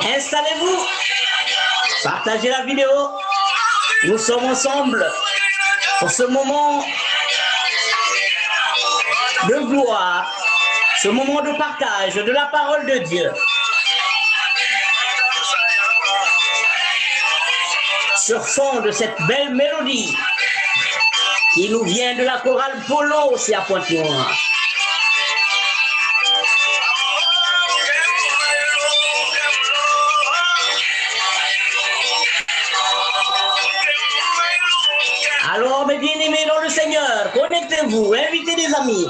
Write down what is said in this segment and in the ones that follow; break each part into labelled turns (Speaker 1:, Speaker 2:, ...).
Speaker 1: Installez-vous, partagez la vidéo. Nous sommes ensemble pour ce moment de gloire, ce moment de partage de la parole de Dieu. Sur fond de cette belle mélodie qui nous vient de la chorale Polo aussi à Pointe-Noire. Alors, mes bien-aimés dans le Seigneur, connectez-vous, invitez des amis.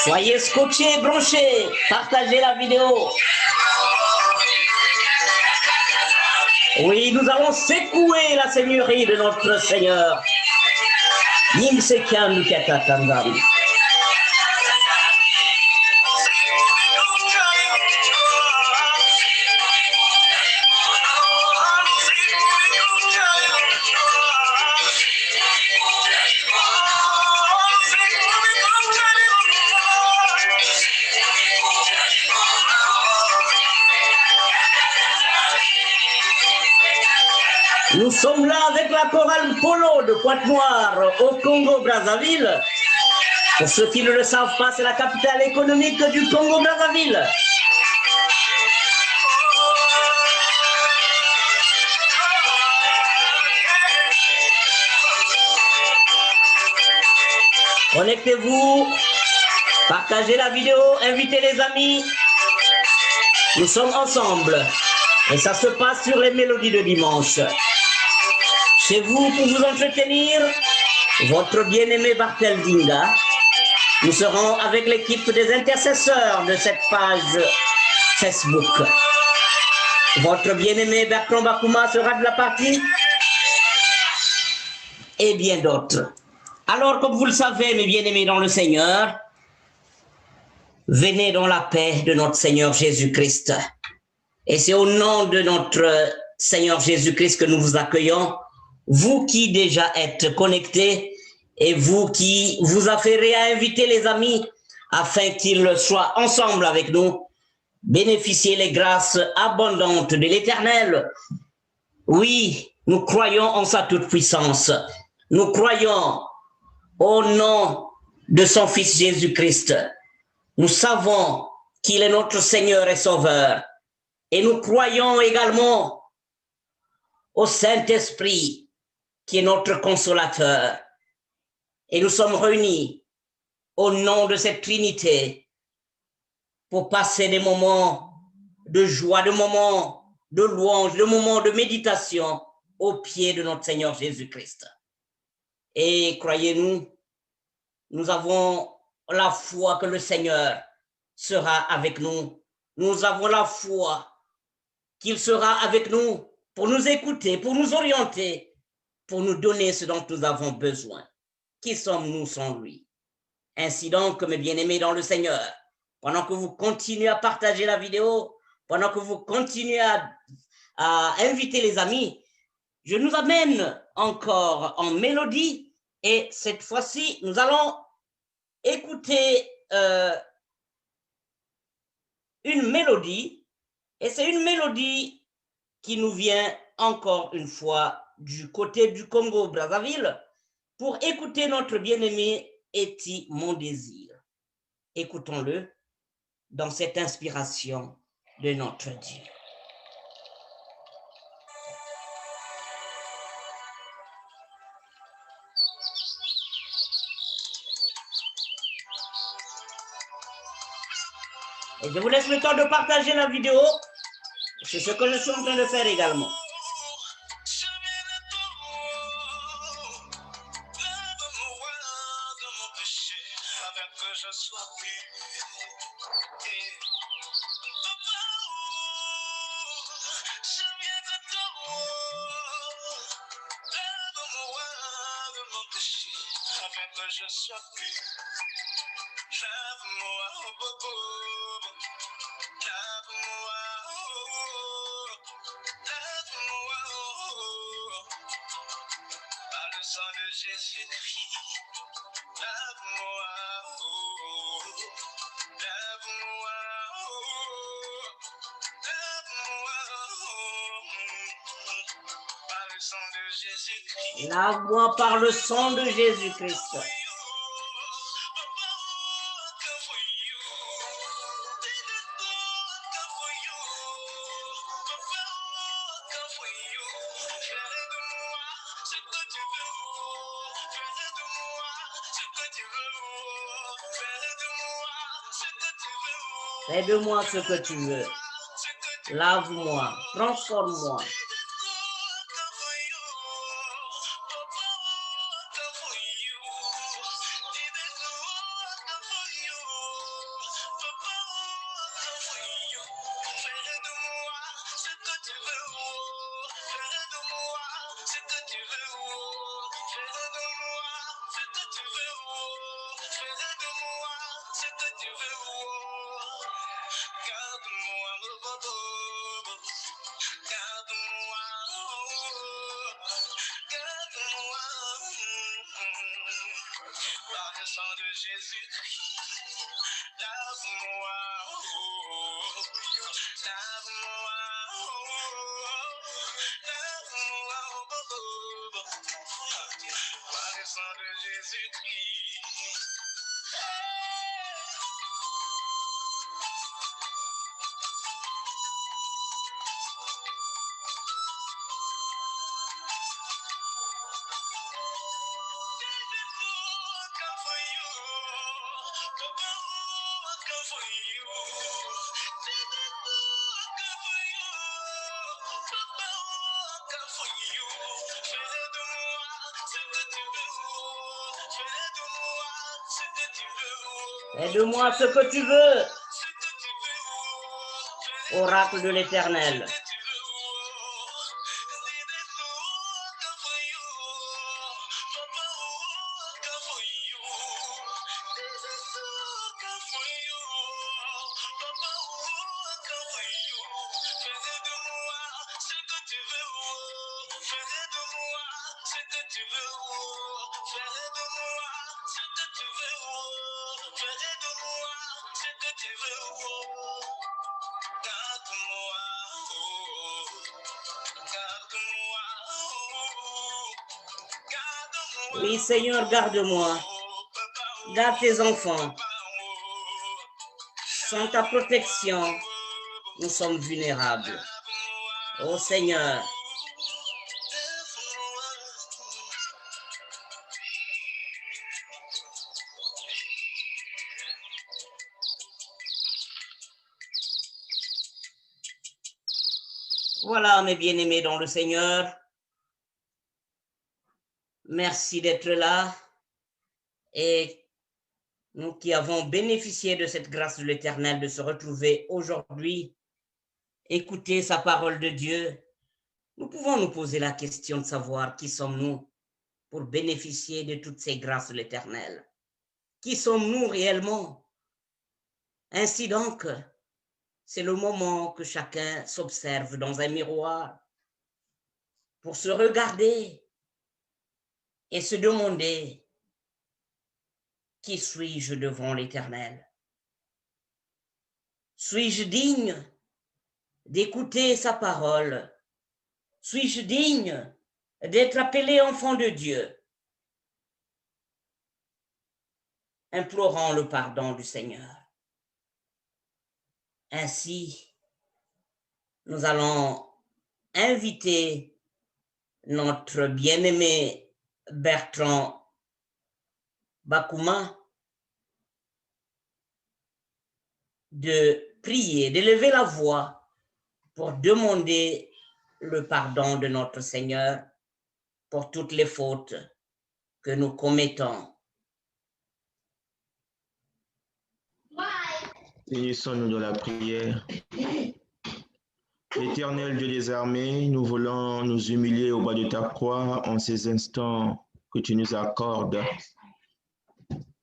Speaker 1: Soyez scotchés, branchés, partagez la vidéo. Oui, nous allons secouer la seigneurie de notre Seigneur. Nous sommes là avec la chorale Polo de Pointe-Noire au Congo-Brazzaville. Pour ceux qui ne le savent pas, c'est la capitale économique du Congo-Brazzaville. Connectez-vous, partagez la vidéo, invitez les amis. Nous sommes ensemble et ça se passe sur les mélodies de dimanche. Chez vous, pour vous entretenir, votre bien-aimé Bartel Dinga. Nous serons avec l'équipe des intercesseurs de cette page Facebook. Votre bien-aimé Bertrand Bakouma sera de la partie et bien d'autres. Alors, comme vous le savez, mes bien-aimés dans le Seigneur, venez dans la paix de notre Seigneur Jésus-Christ. Et c'est au nom de notre Seigneur Jésus-Christ que nous vous accueillons. Vous qui déjà êtes connectés et vous qui vous affairez à inviter les amis afin qu'ils soient ensemble avec nous, bénéficiez les grâces abondantes de l'Éternel. Oui, nous croyons en sa toute-puissance. Nous croyons au nom de son Fils Jésus-Christ. Nous savons qu'il est notre Seigneur et Sauveur. Et nous croyons également au Saint-Esprit qui est notre consolateur. Et nous sommes réunis au nom de cette Trinité pour passer des moments de joie, des moments de louange, des moments de méditation au pied de notre Seigneur Jésus-Christ. Et croyez-nous, nous avons la foi que le Seigneur sera avec nous. Nous avons la foi qu'il sera avec nous pour nous écouter, pour nous orienter, pour nous donner ce dont nous avons besoin. Qui sommes-nous sans lui? Ainsi donc, mes bien-aimés dans le Seigneur, pendant que vous continuez à partager la vidéo, pendant que vous continuez à inviter les amis, je nous amène encore en mélodie et cette fois-ci, nous allons écouter une mélodie et c'est une mélodie qui nous vient encore une fois du côté du Congo-Brazzaville pour écouter notre bien-aimé Eti Mon Désir. Écoutons-le dans cette inspiration de notre Dieu. Et je vous laisse le temps de partager la vidéo. C'est ce que je suis en train de faire également. Lave-moi par le sang de Jésus-Christ. Fais de moi ce que tu veux. Lave-moi, transforme-moi. Fais de moi ce que tu veux. Oracle de l'Éternel. Oui, Seigneur, garde-moi. Garde tes enfants. Sans ta protection, nous sommes vulnérables. Oh Seigneur. Voilà, mes bien-aimés dans le Seigneur. Merci d'être là. Et nous qui avons bénéficié de cette grâce de l'Éternel de se retrouver aujourd'hui, écouter sa parole de Dieu, nous pouvons nous poser la question de savoir qui sommes-nous pour bénéficier de toutes ces grâces de l'Éternel. Qui sommes-nous réellement? Ainsi donc, c'est le moment que chacun s'observe dans un miroir pour se regarder et se demander: qui suis-je devant l'Éternel? Suis-je digne d'écouter sa parole? Suis-je digne d'être appelé enfant de Dieu? Implorons le pardon du Seigneur. Ainsi, nous allons inviter notre bien-aimé Bertrand Bakuma de prier, de lever la voix pour demander le pardon de notre Seigneur pour toutes les fautes que nous commettons.
Speaker 2: Unissons-nous dans la prière. Éternel Dieu des armées, nous voulons nous humilier au bas de ta croix en ces instants que tu nous accordes.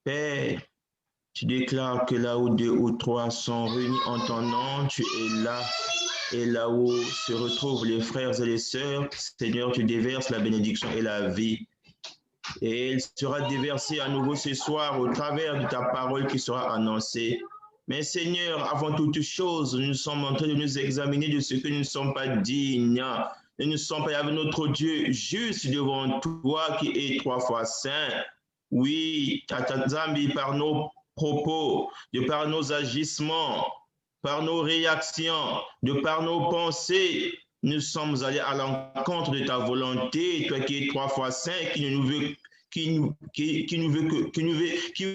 Speaker 2: Père, tu déclares que là où 2 ou 3 sont réunis en ton nom, tu es là. Et là où se retrouvent les frères et les sœurs, Seigneur, tu déverses la bénédiction et la vie. Et elle sera déversée à nouveau ce soir au travers de ta parole qui sera annoncée. Mais Seigneur, avant toute chose, nous sommes en train de nous examiner de ce que nous ne sommes pas dignes et nous sommes, Père Yahweh, notre Dieu, juste devant toi qui est 3 fois saint. Oui, Zambi, par nos propos, de par nos agissements, par nos réactions, de par nos pensées, nous sommes allés à l'encontre de ta volonté, toi qui es 3 fois saint, qui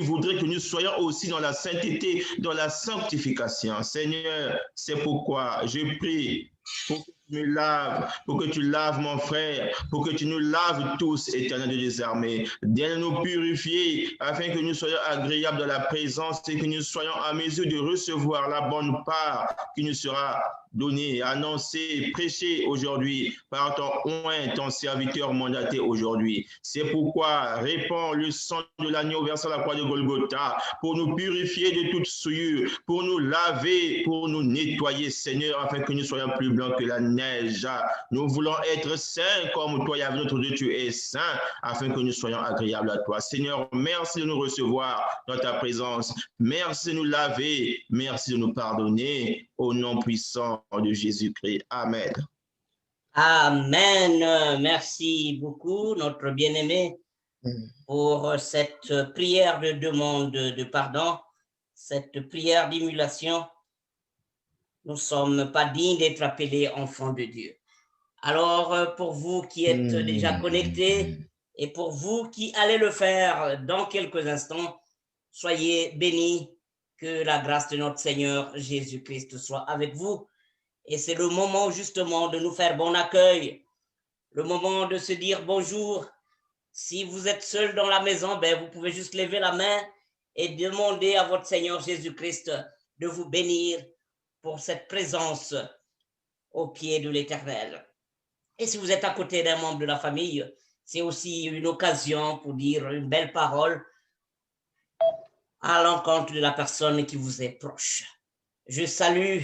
Speaker 2: voudrait que nous soyons aussi dans la sainteté, dans la sanctification. Seigneur, c'est pourquoi je prie pour que tu me laves, pour que tu laves mon frère, pour que tu nous laves tous, Éternel des armées. Viens nous purifier afin que nous soyons agréables dans la présence et que nous soyons à mesure de recevoir la bonne part qui nous sera donnée, annoncée, prêchée aujourd'hui par ton oint, ton serviteur mandaté aujourd'hui. C'est pourquoi répands le sang de l'agneau versé à la croix de Golgotha pour nous purifier de toute souillure, pour nous laver, pour nous nettoyer, Seigneur, afin que nous soyons plus blancs que la neige. Nous voulons être saints comme toi, Yahvé, notre Dieu, tu es saint, afin que nous soyons agréables à toi. Seigneur, merci de nous recevoir dans ta présence. Merci de nous laver. Merci de nous pardonner. Au nom puissant de Jésus-Christ. Amen.
Speaker 1: Amen. Merci beaucoup, notre bien-aimé, pour cette prière de demande de pardon, cette prière d'émulation. Nous ne sommes pas dignes d'être appelés enfants de Dieu. Alors, pour vous qui êtes déjà connectés et pour vous qui allez le faire dans quelques instants, soyez bénis, que la grâce de notre Seigneur Jésus-Christ soit avec vous. Et c'est le moment justement de nous faire bon accueil, le moment de se dire bonjour. Si vous êtes seul dans la maison, vous pouvez juste lever la main et demander à votre Seigneur Jésus-Christ de vous bénir pour cette présence au pied de l'Éternel. Et si vous êtes à côté d'un membre de la famille, c'est aussi une occasion pour dire une belle parole à l'encontre de la personne qui vous est proche. Je salue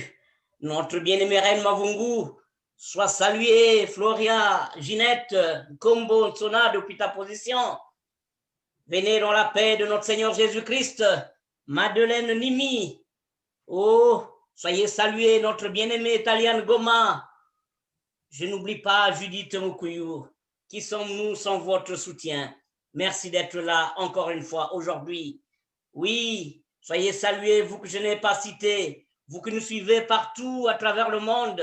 Speaker 1: notre bien-aimé Reine Mavungu. Sois salué, Floria, Ginette, Combo, Sona, depuis ta position. Venez dans la paix de notre Seigneur Jésus-Christ. Madeleine Nimi. Oh, soyez salués, notre bien-aimé Taliane Goma. Je n'oublie pas Judith Mukuyu. Qui sommes-nous sans votre soutien? Merci d'être là encore une fois aujourd'hui. Oui, soyez salués, vous que je n'ai pas cité, vous que nous suivez partout à travers le monde,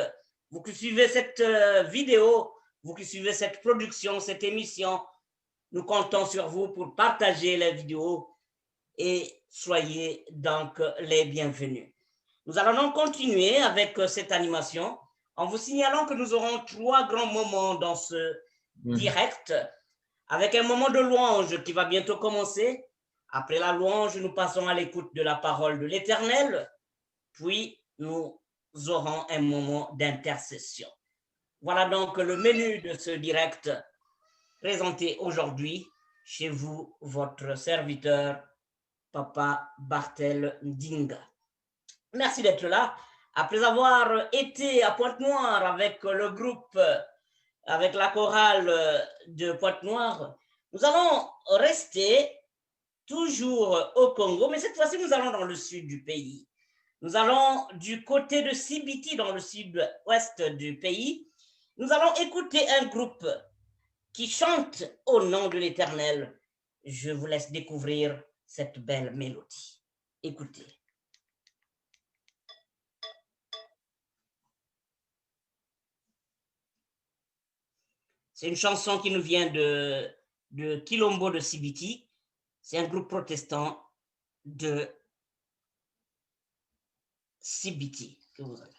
Speaker 1: vous qui suivez cette vidéo, vous qui suivez cette production, cette émission. Nous comptons sur vous pour partager la vidéo et soyez donc les bienvenus. Nous allons donc continuer avec cette animation en vous signalant que nous aurons 3 grands moments dans ce direct, avec un moment de louange qui va bientôt commencer. Après la louange, nous passons à l'écoute de la parole de l'Éternel, puis nous aurons un moment d'intercession. Voilà donc le menu de ce direct présenté aujourd'hui chez vous, votre serviteur, Papa Bartel Ndinga. Merci d'être là. Après avoir été à Pointe-Noire avec le groupe, avec la chorale de Pointe-Noire, nous allons rester toujours au Congo, mais cette fois-ci, nous allons dans le sud du pays. Nous allons du côté de Sibiti, dans le sud-ouest du pays. Nous allons écouter un groupe qui chante au nom de l'Éternel. Je vous laisse découvrir cette belle mélodie. Écoutez. C'est une chanson qui nous vient de Kilombo de Sibiti. C'est un groupe protestant de Sibiti que vous avez.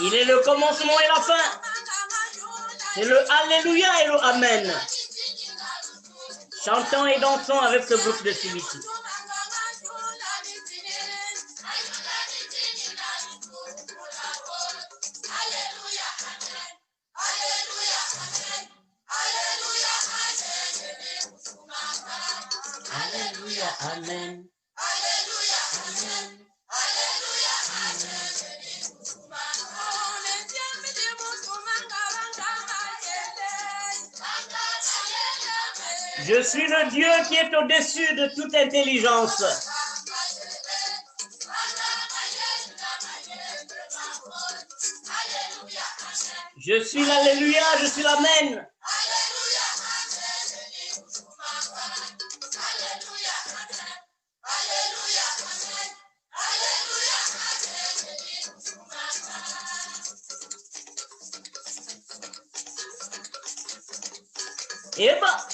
Speaker 1: Il est le commencement et la fin. C'est le Alléluia et le Amen. Chantons et dansons avec ce groupe de Sibiti. Alléluia, Amen. Amen. Je suis le Dieu qui est au-dessus de toute intelligence. Je suis l'Alléluia, je suis l'Amen. Et bah.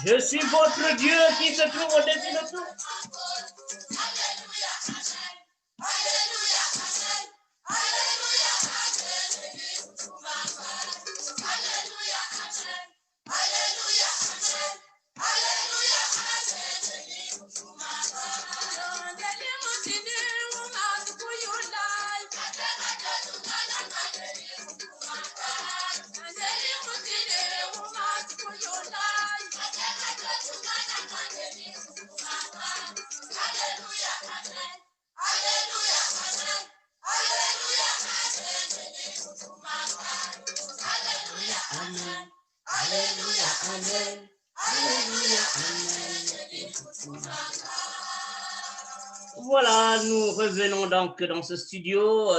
Speaker 1: Je suis votre Dieu qui se trouve au-dessus de tout. Voilà, nous revenons donc dans ce studio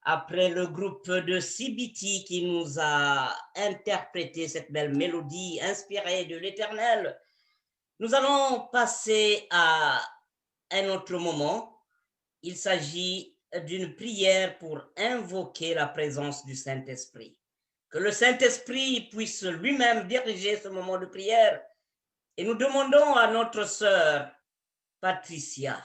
Speaker 1: après le groupe de CBT qui nous a interprété cette belle mélodie inspirée de l'Éternel. Nous allons passer à un autre moment. Il s'agit d'une prière pour invoquer la présence du Saint-Esprit. Que le Saint-Esprit puisse lui-même diriger ce moment de prière. Et nous demandons à notre sœur Patricia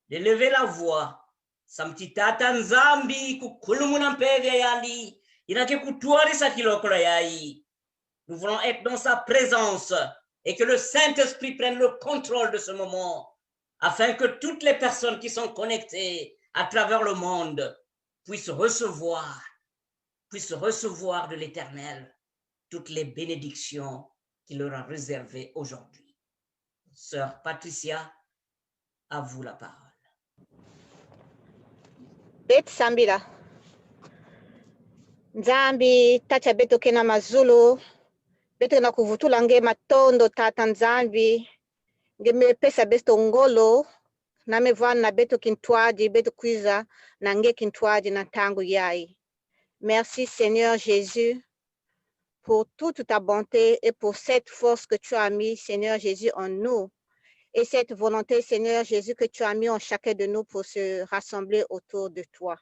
Speaker 1: de lever la voix. Samtitata nzambi kukulumuna mpege yandi. Inake kutuari sa kilokolo yai. Nous voulons être dans sa présence et que le Saint-Esprit prenne le contrôle de ce moment afin que toutes les personnes qui sont connectées à travers le monde puissent recevoir de l'Éternel toutes les bénédictions qu'il leur a réservées aujourd'hui. Sœur Patricia, à vous la parole.
Speaker 3: Bet Sambila. Nzambi tacha beto kena mazulu. Beto na kuvutula nge matondo tata nzambi. Nge me pesa besto ngolo. Na me vana beto kintwaji beto kwiza. Na nge kintwaji na tangu yai. Merci Seigneur Jésus pour toute ta bonté et pour cette force que tu as mis, Seigneur Jésus, en nous. Et cette volonté, Seigneur Jésus, que tu as mis en chacun de nous pour se rassembler autour de toi.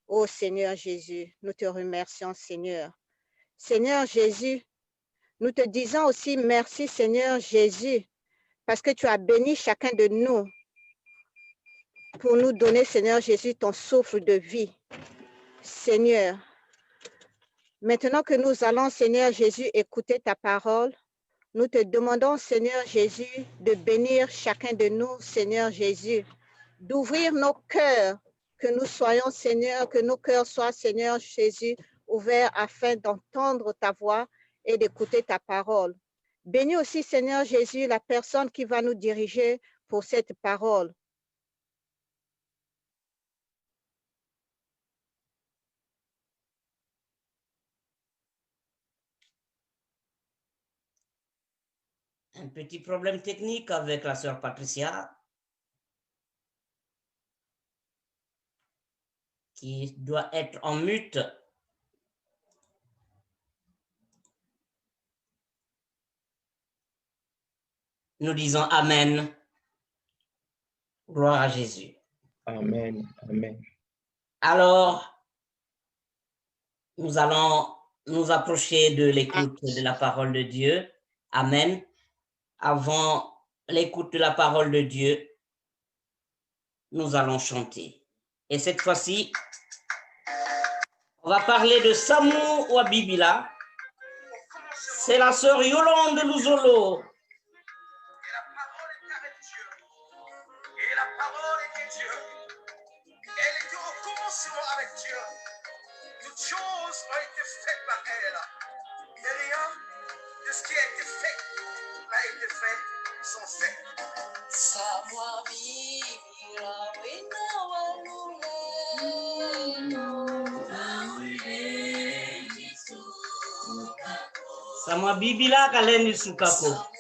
Speaker 3: Oh Seigneur Jésus, nous te remercions, Seigneur. Seigneur Jésus, nous te disons aussi merci, Seigneur Jésus, parce que tu as béni chacun de nous pour nous donner, Seigneur Jésus, ton souffle de vie. Seigneur, maintenant que nous allons, Seigneur Jésus, écouter ta parole, nous te demandons, Seigneur Jésus, de bénir chacun de nous, Seigneur Jésus, d'ouvrir nos cœurs, que nous soyons, Seigneur, que nos cœurs soient, Seigneur Jésus, ouverts afin d'entendre ta voix et d'écouter ta parole. Bénis aussi, Seigneur Jésus, la personne qui va nous diriger pour cette parole.
Speaker 1: Un petit problème technique avec la sœur Patricia, qui doit être en mute. Nous disons Amen. Gloire à Jésus.
Speaker 2: Amen. Amen.
Speaker 1: Alors, nous allons nous approcher de l'écoute de la parole de Dieu. Amen. Avant l'écoute de la parole de Dieu, nous allons chanter. Et cette fois-ci, on va parler de Samu Wabibila. C'est la sœur Yolande Luzolo.
Speaker 4: Et la parole était Dieu. Elle était au commencement avec Dieu. Toutes choses ont été faites par elle. Et rien de ce qui a été fait n'a été fait sans fait.
Speaker 1: Samwa Bibila Kalendi Sukako.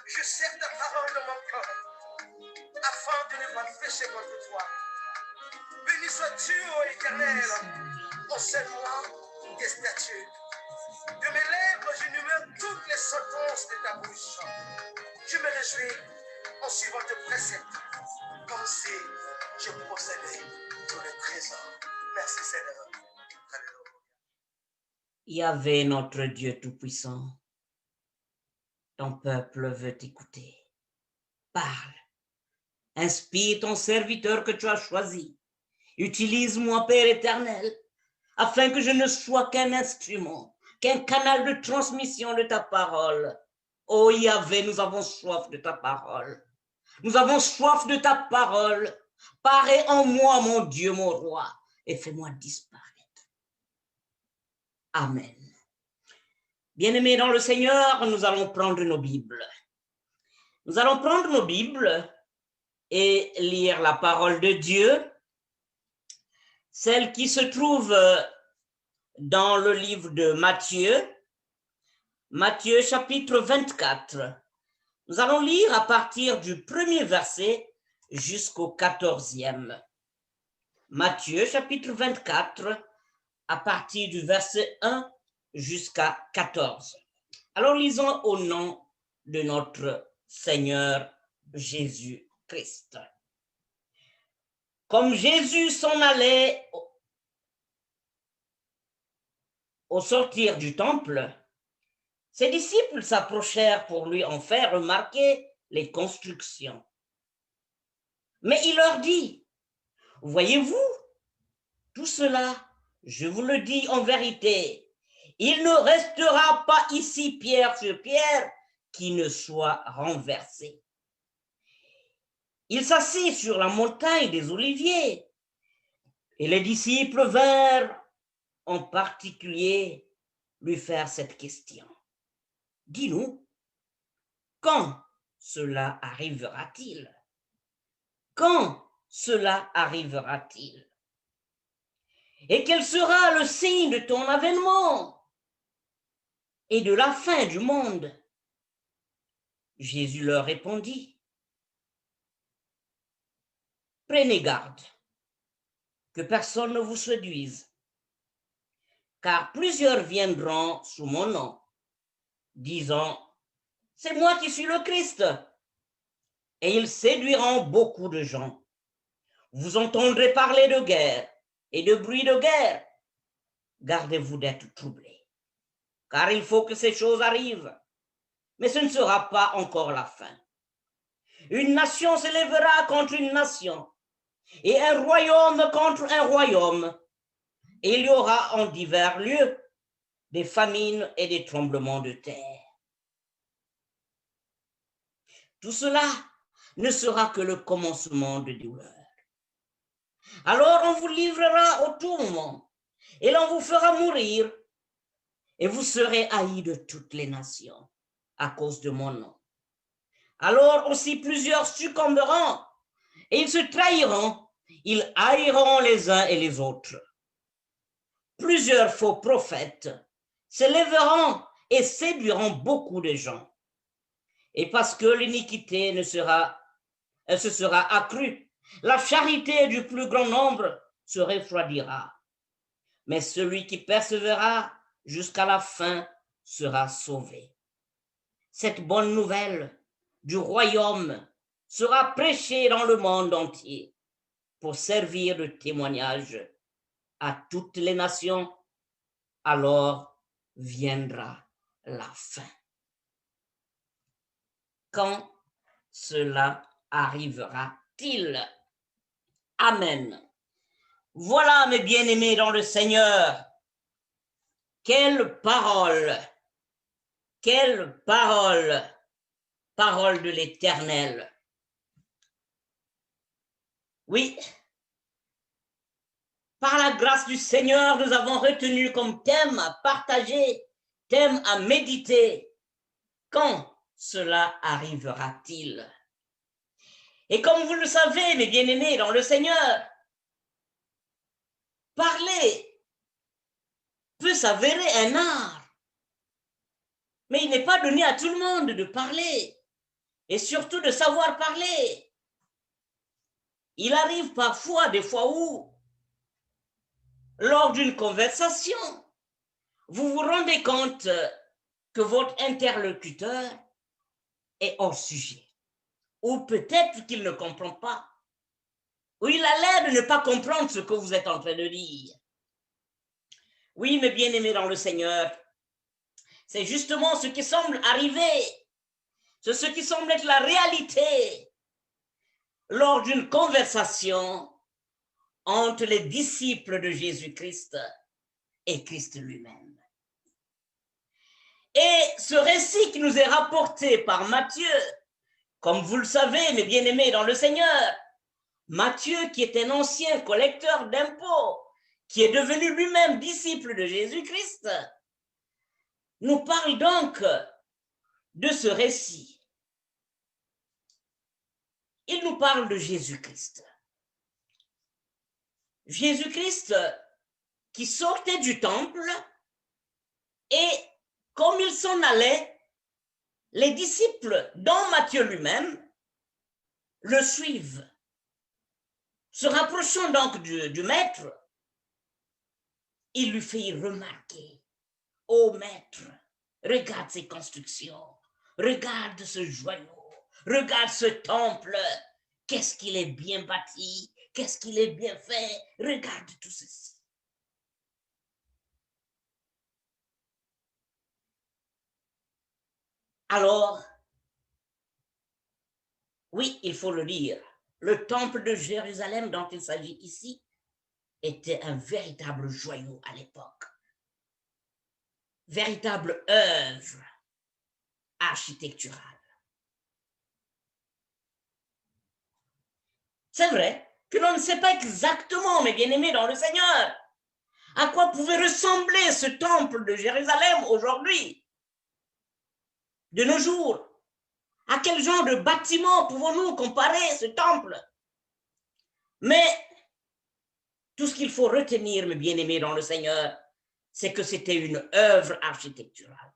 Speaker 4: Je serre ta parole dans mon cœur, afin de ne pas pécher contre toi. Béni sois-tu, ô Éternel, enseigne-moi tes statuts. De mes lèvres, j'énumère toutes les sentences de ta bouche. Je me réjouis en suivant tes préceptes, comme si je possédais tous les trésors. Merci Seigneur. Alléluia.
Speaker 1: Yahvé, notre Dieu Tout-Puissant, ton peuple veut t'écouter. Parle. Inspire ton serviteur que tu as choisi. Utilise-moi, Père éternel, afin que je ne sois qu'un instrument, qu'un canal de transmission de ta parole. Ô Yahvé, nous avons soif de ta parole. Nous avons soif de ta parole. Parais en moi, mon Dieu, mon roi, et fais-moi disparaître. Amen. Bien-aimés dans le Seigneur, nous allons prendre nos Bibles. Nous allons prendre nos Bibles et lire la parole de Dieu, celle qui se trouve dans le livre de Matthieu, Matthieu chapitre 24. Nous allons lire à partir du premier verset jusqu'au 14e. Matthieu chapitre 24, à partir du verset 1 jusqu'à 14. Alors lisons au nom de notre Seigneur Jésus-Christ. Comme Jésus s'en allait au sortir du temple, ses disciples s'approchèrent pour lui en faire remarquer les constructions. Mais il leur dit, « Voyez-vous, tout cela, je vous le dis en vérité, il ne restera pas ici pierre sur pierre qui ne soit renversé. » Il s'assit sur la montagne des Oliviers et les disciples vinrent en particulier lui faire cette question. « Dis-nous, quand cela arrivera-t-il? Quand cela arrivera-t-il? Et quel sera le signe de ton avènement et de la fin du monde? » Jésus leur répondit, « Prenez garde que personne ne vous séduise, car plusieurs viendront sous mon nom, disant, « C'est moi qui suis le Christ. » Et ils séduiront beaucoup de gens. Vous entendrez parler de guerre et de bruit de guerre. Gardez-vous d'être troublés, car il faut que ces choses arrivent, mais ce ne sera pas encore la fin. Une nation s'élèvera contre une nation, et un royaume contre un royaume. Et il y aura en divers lieux des famines et des tremblements de terre. Tout cela ne sera que le commencement de douleur. Alors on vous livrera au tourment et l'on vous fera mourir et vous serez haïs de toutes les nations à cause de mon nom. Alors aussi plusieurs succomberont et ils se trahiront, ils haïront les uns et les autres. Plusieurs faux prophètes se lèveront et séduiront beaucoup de gens. Et parce que l'iniquité se sera accrue, la charité du plus grand nombre se refroidira. Mais celui qui persévérera jusqu'à la fin sera sauvé. Cette bonne nouvelle du royaume sera prêchée dans le monde entier pour servir de témoignage à toutes les nations. Alors viendra la fin. Quand cela arrivera-t-il? Amen. Voilà, mes bien-aimés dans le Seigneur, quelle parole de l'Éternel. Oui, par la grâce du Seigneur, nous avons retenu comme thème à partager, thème à méditer. Quand cela arrivera-t-il? Et comme vous le savez, mes bien-aimés dans le Seigneur, parler peut s'avérer un art, mais il n'est pas donné à tout le monde de parler, et surtout de savoir parler. Il arrive parfois, des fois où, lors d'une conversation, vous vous rendez compte que votre interlocuteur est hors sujet, ou peut-être qu'il ne comprend pas, ou il a l'air de ne pas comprendre ce que vous êtes en train de dire. Oui, mes bien-aimés dans le Seigneur, c'est justement ce qui semble arriver, c'est ce qui semble être la réalité lors d'une conversation entre les disciples de Jésus-Christ et Christ lui-même. Et ce récit qui nous est rapporté par Matthieu, comme vous le savez, mes bien-aimés dans le Seigneur, Matthieu, qui est un ancien collecteur d'impôts, qui est devenu lui-même disciple de Jésus-Christ, nous parle donc de ce récit. Il nous parle de Jésus-Christ. Jésus-Christ qui sortait du temple et comme il s'en allait, les disciples, dont Matthieu lui-même, le suivent. Se rapprochant donc du maître, il lui fait remarquer, « Ô maître, regarde ces constructions, regarde ce joyau, regarde ce temple, qu'est-ce qu'il est bien bâti, qu'est-ce qu'il est bien fait, regarde tout ceci. » Alors, oui, il faut le dire, le temple de Jérusalem dont il s'agit ici était un véritable joyau à l'époque. Véritable œuvre architecturale. C'est vrai que l'on ne sait pas exactement, mes bien-aimés dans le Seigneur, à quoi pouvait ressembler ce temple de Jérusalem aujourd'hui, de nos jours. À quel genre de bâtiment pouvons-nous comparer ce temple? Mais tout ce qu'il faut retenir, mes bien-aimés dans le Seigneur, c'est que c'était une œuvre architecturale.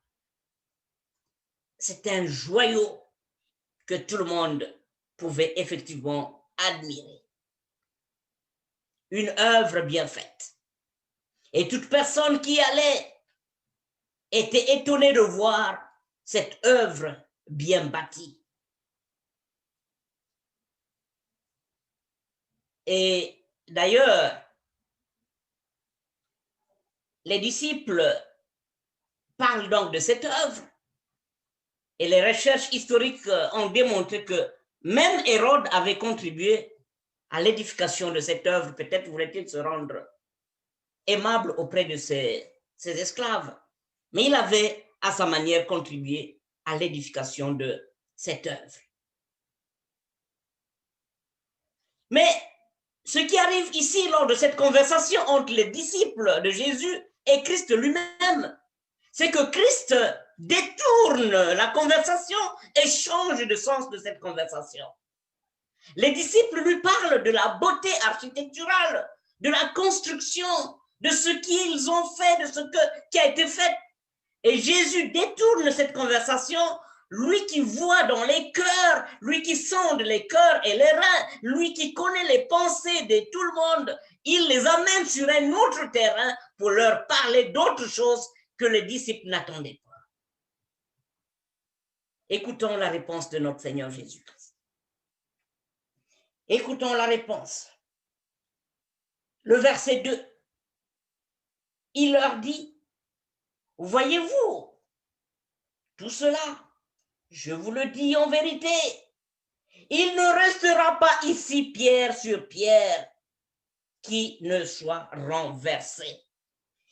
Speaker 1: C'était un joyau que tout le monde pouvait effectivement admirer. Une œuvre bien faite. Et toute personne qui y allait était étonnée de voir cette œuvre bien bâtie. Et d'ailleurs, les disciples parlent donc de cette œuvre et les recherches historiques ont démontré que même Hérode avait contribué à l'édification de cette œuvre. Peut-être voulait-il se rendre aimable auprès de ses esclaves. Mais il avait, à sa manière, contribué à l'édification de cette œuvre. Mais ce qui arrive ici lors de cette conversation entre les disciples de Jésus et Christ lui-même, c'est que Christ détourne la conversation et change de sens de cette conversation. Les disciples lui parlent de la beauté architecturale, de la construction, de ce qu'ils ont fait, de ce qui a été fait. Et Jésus détourne cette conversation, lui qui voit dans les cœurs, lui qui sonde les cœurs et les reins, lui qui connaît les pensées de tout le monde, il les amène sur un autre terrain pour leur parler d'autres choses que les disciples n'attendaient pas. Écoutons la réponse de notre Seigneur Jésus-Christ. Écoutons la réponse. Le verset 2. Il leur dit, voyez-vous, tout cela, je vous le dis en vérité, il ne restera pas ici pierre sur pierre qui ne soit renversée.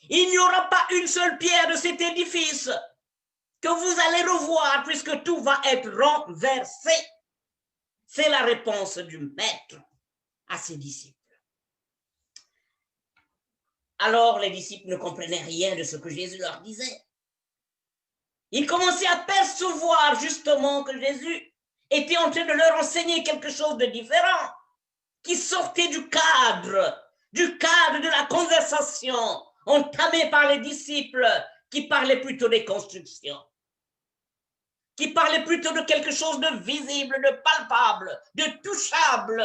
Speaker 1: Il n'y aura pas une seule pierre de cet édifice que vous allez revoir puisque tout va être renversé. C'est la réponse du maître à ses disciples. Alors les disciples ne comprenaient rien de ce que Jésus leur disait. Ils commençaient à percevoir justement que Jésus était en train de leur enseigner quelque chose de différent, qui sortait du cadre de la conversation entamée par les disciples, qui parlaient plutôt des constructions, qui parlaient plutôt de quelque chose de visible, de palpable, de touchable,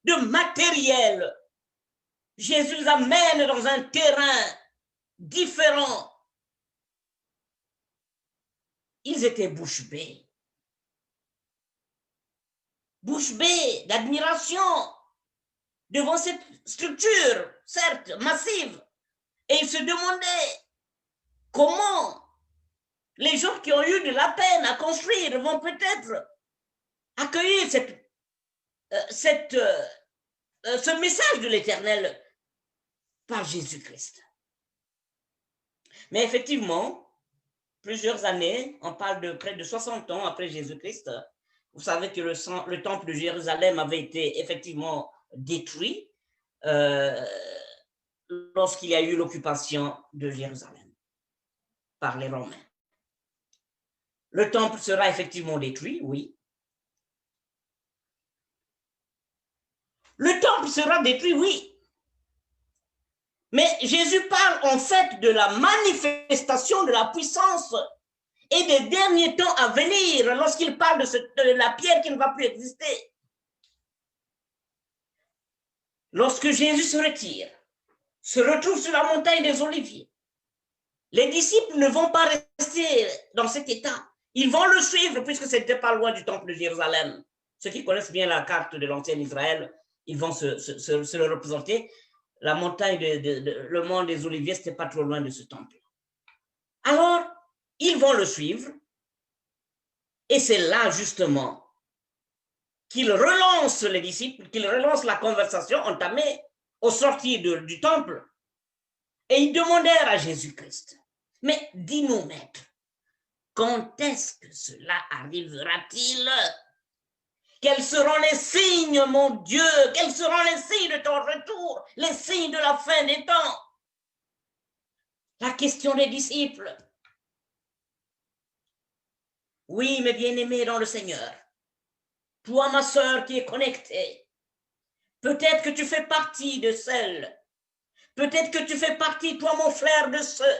Speaker 1: de matériel. Jésus les amène dans un terrain différent. Ils étaient bouche bée d'admiration devant cette structure, certes massive. Et ils se demandaient comment les gens qui ont eu de la peine à construire vont peut-être accueillir ce message de l'Éternel par Jésus-Christ. Mais effectivement, plusieurs années, on parle de près de 60 ans après Jésus-Christ, vous savez que le temple de Jérusalem avait été effectivement détruit lorsqu'il y a eu l'occupation de Jérusalem par les Romains. Le temple sera effectivement détruit, oui. Le temple sera détruit, oui. Mais Jésus parle en fait de la manifestation de la puissance et des derniers temps à venir lorsqu'il parle de la pierre qui ne va plus exister. Lorsque Jésus se retire, se retrouve sur la montagne des Oliviers, les disciples ne vont pas rester dans cet état. Ils vont le suivre puisque ce n'était pas loin du temple de Jérusalem. Ceux qui connaissent bien la carte de l'ancien Israël, ils vont se le représenter. La montagne, le mont des Oliviers, ce n'était pas trop loin de ce temple. Alors, ils vont le suivre. Et c'est là, justement, qu'il relance les disciples, qu'il relance la conversation entamée au sortir du temple. Et ils demandèrent à Jésus-Christ, mais dis-nous, maître, quand est-ce que cela arrivera-t-il? Quels seront les signes, mon Dieu? Quels seront les signes de ton retour? Les signes de la fin des temps? La question des disciples. Oui, mes bien-aimés dans le Seigneur, toi, ma sœur qui est connectée, peut-être que tu fais partie de celles, peut-être que tu fais partie, toi, mon frère, de ceux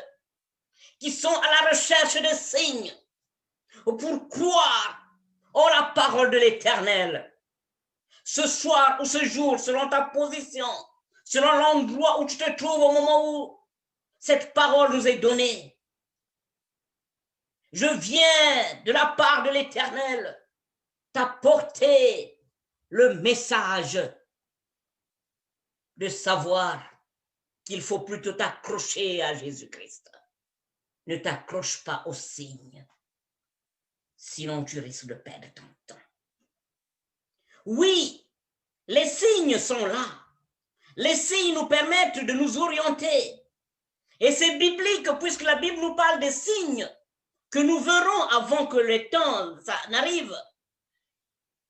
Speaker 1: qui sont à la recherche de signes pour croire en la parole de l'Éternel. Ce soir ou ce jour, selon ta position, selon l'endroit où tu te trouves au moment où cette parole nous est donnée, je viens de la part de l'Éternel t'apporter le message de savoir qu'il faut plutôt t'accrocher à Jésus-Christ. Ne t'accroche pas aux signes, sinon tu risques de perdre ton temps. Oui, les signes sont là. Les signes nous permettent de nous orienter. Et c'est biblique puisque la Bible nous parle des signes que nous verrons avant que le temps n'arrive.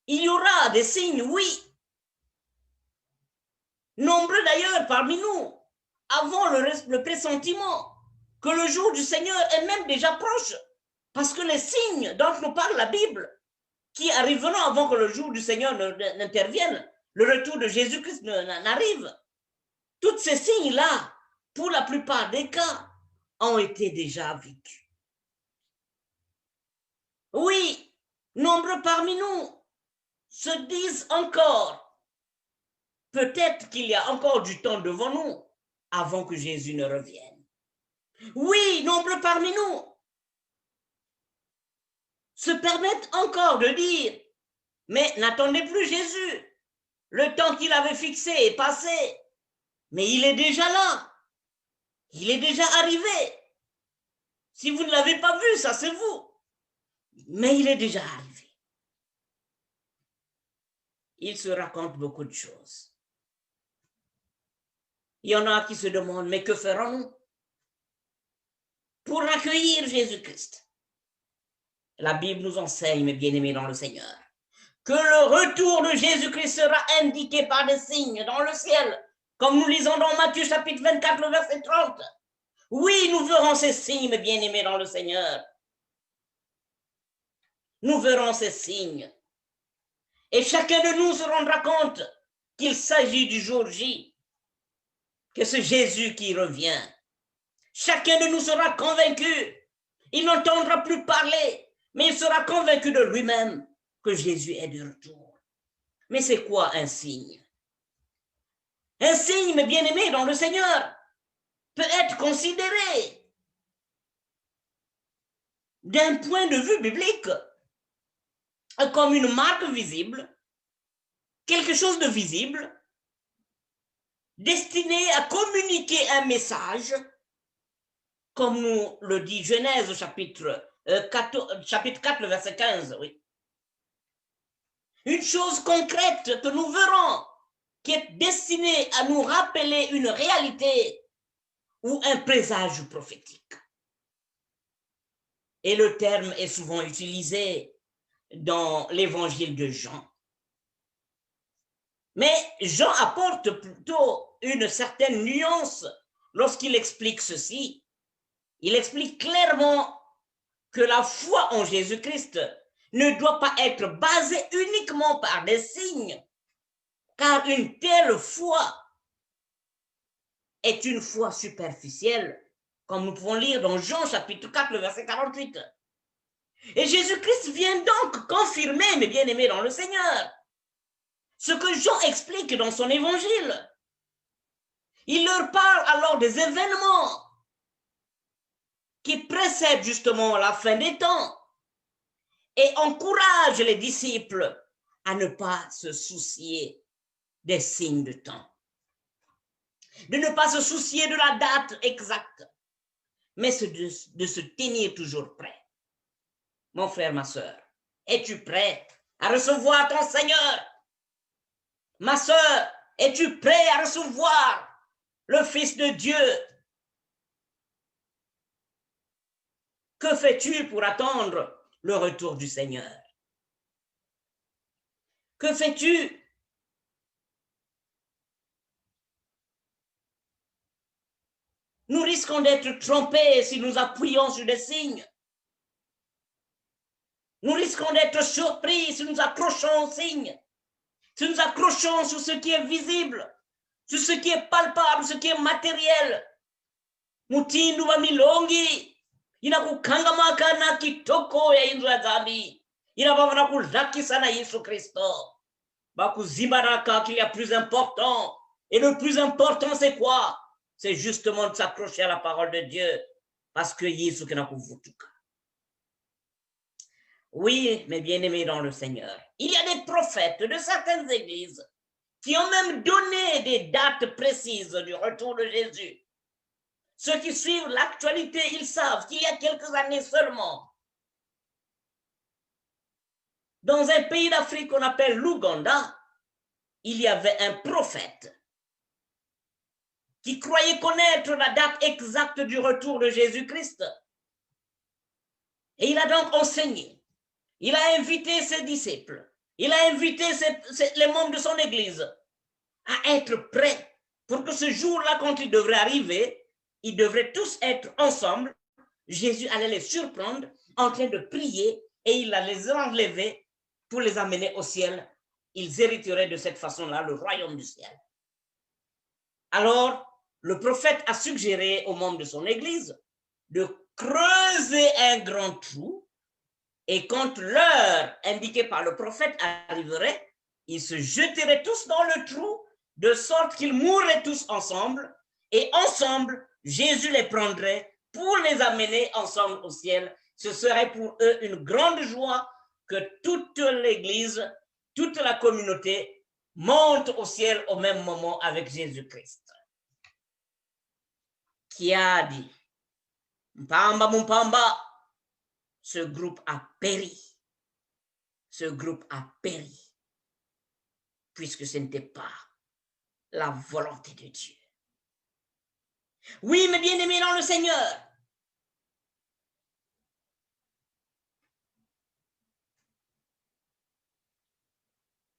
Speaker 1: Il y aura des signes, oui. Nombreux d'ailleurs parmi nous avons le pressentiment que le jour du Seigneur est même déjà proche. Parce que les signes dont nous parle la Bible, qui arriveront avant que le jour du Seigneur n'intervienne, le retour de Jésus-Christ n'arrive, tous ces signes-là, pour la plupart des cas, ont été déjà vécus. Oui, nombreux parmi nous se disent encore, peut-être qu'il y a encore du temps devant nous avant que Jésus ne revienne. Oui, nombreux parmi nous se permettent encore de dire, mais n'attendez plus Jésus, le temps qu'il avait fixé est passé, mais il est déjà là, il est déjà arrivé. Si vous ne l'avez pas vu, ça c'est vous, mais il est déjà arrivé. Il se raconte beaucoup de choses. Il y en a qui se demandent, mais que ferons-nous pour accueillir Jésus-Christ? La Bible nous enseigne, mes bien-aimés dans le Seigneur, que le retour de Jésus-Christ sera indiqué par des signes dans le ciel, comme nous lisons dans Matthieu chapitre 24, le verset 30. Oui, nous verrons ces signes, mes bien-aimés dans le Seigneur. Nous verrons ces signes. Et chacun de nous se rendra compte qu'il s'agit du jour J, que c'est Jésus qui revient. Chacun de nous sera convaincu. Il n'entendra plus parler, mais il sera convaincu de lui-même que Jésus est de retour. Mais c'est quoi un signe? Un signe, mes bien-aimés dans le Seigneur, peut être considéré d'un point de vue biblique comme une marque visible, quelque chose de visible, destiné à communiquer un message, comme nous le dit Genèse chapitre 4, le verset 15, oui. Une chose concrète que nous verrons, qui est destinée à nous rappeler une réalité ou un présage prophétique. Et le terme est souvent utilisé dans l'évangile de Jean. Mais Jean apporte plutôt une certaine nuance lorsqu'il explique ceci. Il explique clairement que la foi en Jésus-Christ ne doit pas être basée uniquement par des signes, car une telle foi est une foi superficielle, comme nous pouvons lire dans Jean chapitre 4, le verset 48. Et Jésus-Christ vient donc confirmer, mes bien-aimés dans le Seigneur, ce que Jean explique dans son évangile. Il leur parle alors des événements qui précèdent justement la fin des temps et encourage les disciples à ne pas se soucier des signes de temps, de ne pas se soucier de la date exacte, mais de se tenir toujours prêt. Mon frère, ma soeur, es-tu prêt à recevoir ton Seigneur? Ma soeur, es-tu prêt à recevoir le Fils de Dieu? Que fais-tu pour attendre le retour du Seigneur? Que fais-tu? Nous risquons d'être trompés si nous appuyons sur des signes. Nous risquons d'être surpris si nous accrochons aux signes, si nous accrochons sur ce qui est visible, sur ce qui est palpable, ce qui est matériel. Mutindu wa milongi inakukangama na kitoko ya inzu ya dhambi inabavana kulakisa na Yesu Kristo bakuzibaraka qu'il y a plus important. Et le plus important c'est quoi? C'est justement de s'accrocher à la parole de Dieu, parce que Yesu kinakuvutuka. Oui, mes bien-aimés dans le Seigneur, il y a des prophètes de certaines églises qui ont même donné des dates précises du retour de Jésus. Ceux qui suivent l'actualité, ils savent qu'il y a quelques années seulement, dans un pays d'Afrique qu'on appelle l'Ouganda, il y avait un prophète qui croyait connaître la date exacte du retour de Jésus-Christ. Et il a donc enseigné. Il a invité ses disciples. Il a invité les membres de son Église à être prêts pour que ce jour-là, quand il devrait arriver, ils devraient tous être ensemble. Jésus allait les surprendre en train de prier et il allait les enlever pour les amener au ciel. Ils hériteraient de cette façon-là le royaume du ciel. Alors, le prophète a suggéré aux membres de son Église de creuser un grand trou et quand l'heure indiquée par le prophète arriverait, ils se jeteraient tous dans le trou de sorte qu'ils mourraient tous ensemble et ensemble, Jésus les prendrait pour les amener ensemble au ciel. Ce serait pour eux une grande joie que toute l'Église, toute la communauté monte au ciel au même moment avec Jésus-Christ. Qui a dit, Mpamba Mumpamba, ce groupe a péri. Ce groupe a péri. Puisque ce n'était pas la volonté de Dieu. Oui, mes bien-aimés dans le Seigneur.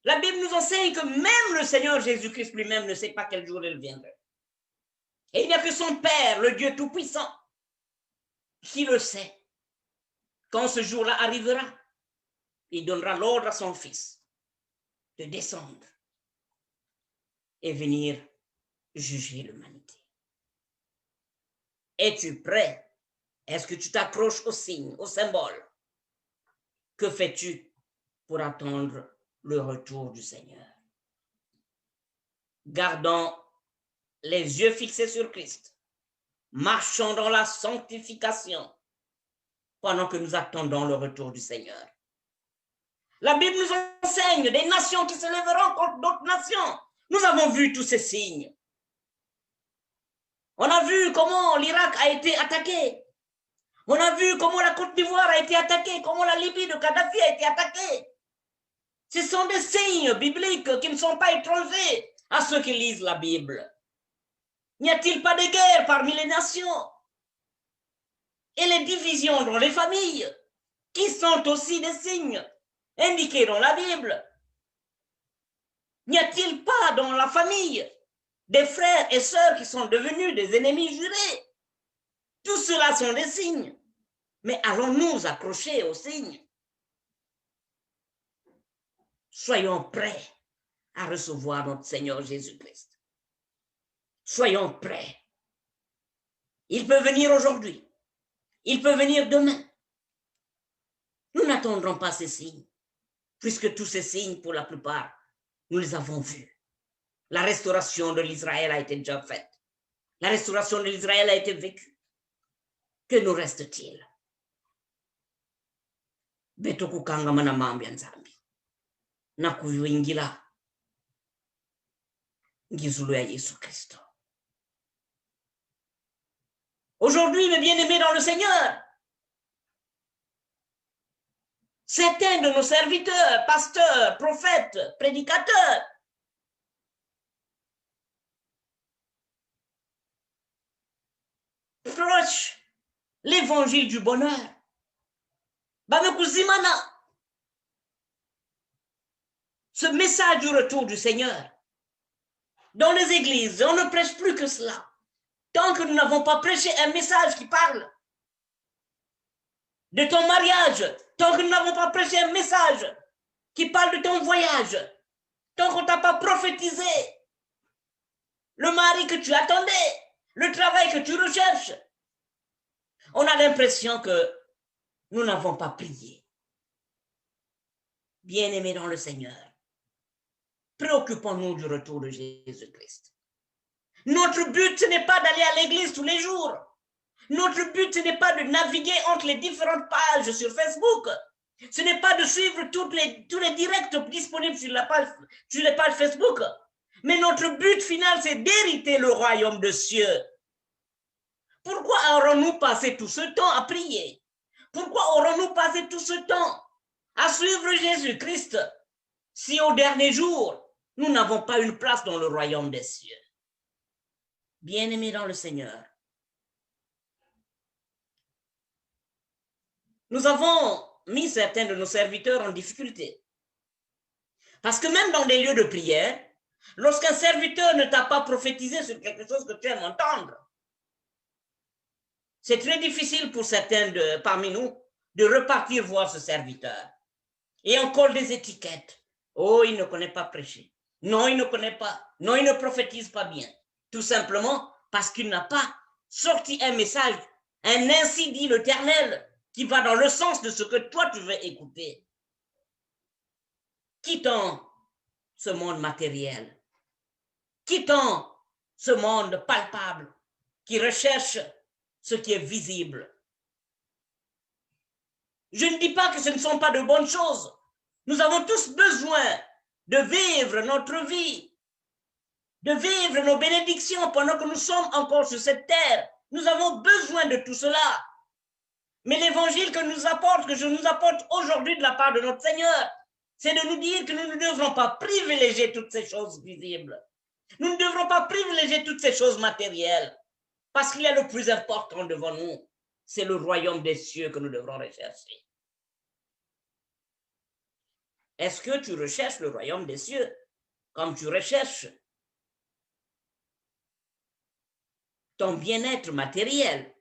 Speaker 1: La Bible nous enseigne que même le Seigneur Jésus-Christ lui-même ne sait pas quel jour il viendrait. Et il n'y a que son Père, le Dieu Tout-Puissant, qui le sait. Quand ce jour-là arrivera, il donnera l'ordre à son Fils de descendre et venir juger l'humanité. Es-tu prêt? Est-ce que tu t'accroches au signe, au symbole? Que fais-tu pour attendre le retour du Seigneur? Gardons les yeux fixés sur Christ. Marchons dans la sanctification pendant que nous attendons le retour du Seigneur. La Bible nous enseigne des nations qui se lèveront contre d'autres nations. Nous avons vu tous ces signes. On a vu comment l'Irak a été attaqué. On a vu comment la Côte d'Ivoire a été attaquée, comment la Libye de Kadhafi a été attaquée. Ce sont des signes bibliques qui ne sont pas étrangers à ceux qui lisent la Bible. N'y a-t-il pas de guerre parmi les nations? Et les divisions dans les familles, qui sont aussi des signes indiqués dans la Bible? N'y a-t-il pas dans la famille des frères et sœurs qui sont devenus des ennemis jurés? Tout cela sont des signes. Mais allons-nous accrocher aux signes? Soyons prêts à recevoir notre Seigneur Jésus-Christ. Soyons prêts. Il peut venir aujourd'hui. Il peut venir demain. Nous n'attendrons pas ces signes, puisque tous ces signes, pour la plupart, nous les avons vus. La restauration de l'Israël a été déjà faite. La restauration de l'Israël a été vécue. Que nous reste-t-il? Betoku kanga mana mambi nzambi. Na kuingila ngizulu ya Yesu Christ. Aujourd'hui, mes bien-aimés dans le Seigneur, certains de nos serviteurs, pasteurs, prophètes, prédicateurs, prêchent l'évangile du bonheur. Ce message du retour du Seigneur. Dans les églises, on ne prêche plus que cela. Tant que nous n'avons pas prêché un message qui parle de ton mariage, tant que nous n'avons pas prêché un message qui parle de ton voyage, tant qu'on ne t'a pas prophétisé le mari que tu attendais, le travail que tu recherches, on a l'impression que nous n'avons pas prié. Bien-aimés dans le Seigneur, préoccupons-nous du retour de Jésus-Christ. Notre but, ce n'est pas d'aller à l'église tous les jours. Notre but, ce n'est pas de naviguer entre les différentes pages sur Facebook. Ce n'est pas de suivre tous les directs disponibles sur les pages Facebook. Mais notre but final, c'est d'hériter le royaume de cieux. Pourquoi aurons-nous passé tout ce temps à prier? Pourquoi aurons-nous passé tout ce temps à suivre Jésus-Christ si au dernier jour, nous n'avons pas une place dans le royaume des cieux? Bien-aimés dans le Seigneur, nous avons mis certains de nos serviteurs en difficulté. Parce que même dans des lieux de prière, lorsqu'un serviteur ne t'a pas prophétisé sur quelque chose que tu aimes entendre, c'est très difficile pour certains parmi nous de repartir voir ce serviteur. Et encore des étiquettes. Oh, il ne connaît pas prêcher. Non, il ne connaît pas. Non, il ne prophétise pas bien. Tout simplement parce qu'il n'a pas sorti un message, un ainsi dit l'Éternel, qui va dans le sens de ce que toi tu veux écouter. Quittons ce monde matériel. Quittons ce monde palpable qui recherche ce qui est visible. Je ne dis pas que ce ne sont pas de bonnes choses. Nous avons tous besoin de vivre notre vie, de vivre nos bénédictions pendant que nous sommes encore sur cette terre. Nous avons besoin de tout cela. Mais l'évangile que je nous apporte aujourd'hui de la part de notre Seigneur, c'est de nous dire que nous ne devrons pas privilégier toutes ces choses visibles. Nous ne devrons pas privilégier toutes ces choses matérielles. Parce qu'il y a le plus important devant nous, c'est le royaume des cieux que nous devrons rechercher. Est-ce que tu recherches le royaume des cieux comme tu recherches ton bien-être matériel?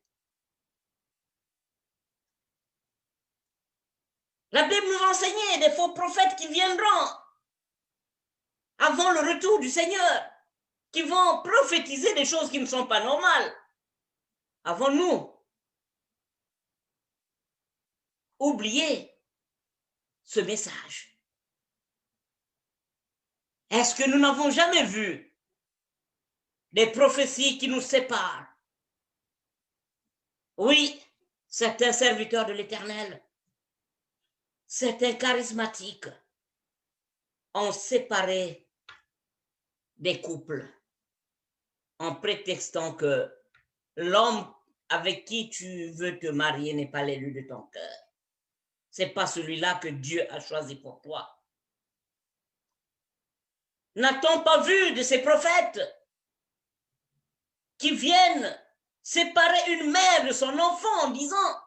Speaker 1: La Bible nous enseignait des faux prophètes qui viendront avant le retour du Seigneur, qui vont prophétiser des choses qui ne sont pas normales. Avons-nous oublié ce message? Est-ce que nous n'avons jamais vu des prophéties qui nous séparent? Oui, certains serviteurs de l'Éternel, certains charismatiques ont séparé des couples en prétextant que l'homme avec qui tu veux te marier n'est pas l'élu de ton cœur. C'est pas celui-là que Dieu a choisi pour toi. N'a-t-on pas vu de ces prophètes qui viennent séparer une mère de son enfant en disant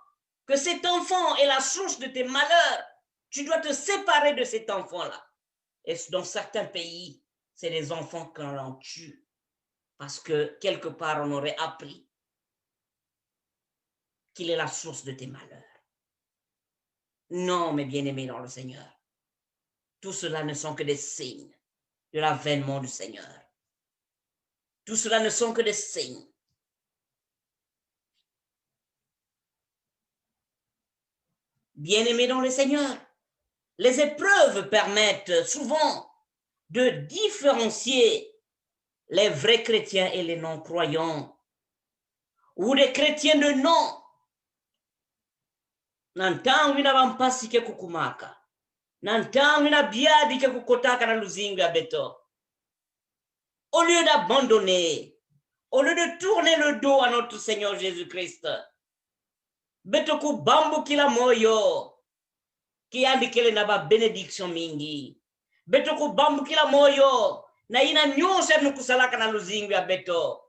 Speaker 1: que cet enfant est la source de tes malheurs, tu dois te séparer de cet enfant-là. Et dans certains pays, c'est les enfants qu'on tue parce que quelque part on aurait appris qu'il est la source de tes malheurs. Non, mes bien-aimés dans le Seigneur, tout cela ne sont que des signes de l'avènement du Seigneur. Tout cela ne sont que des signes. Bien-aimés dans le Seigneur, les épreuves permettent souvent de différencier les vrais chrétiens et les non-croyants, ou les chrétiens de nom. Nantangu ina bampasi ke kukumaka. Nantangu ina biadi ke kukotaka na luzingu ya beto. Au lieu d'abandonner, au lieu de tourner le dos à notre Seigneur Jésus-Christ, beto ku bambu kila moyo, ki andikele na ba benediction mingi. Beto ku bambu kila moyo, na ina nyose nukusalaka na luzingu ya beto.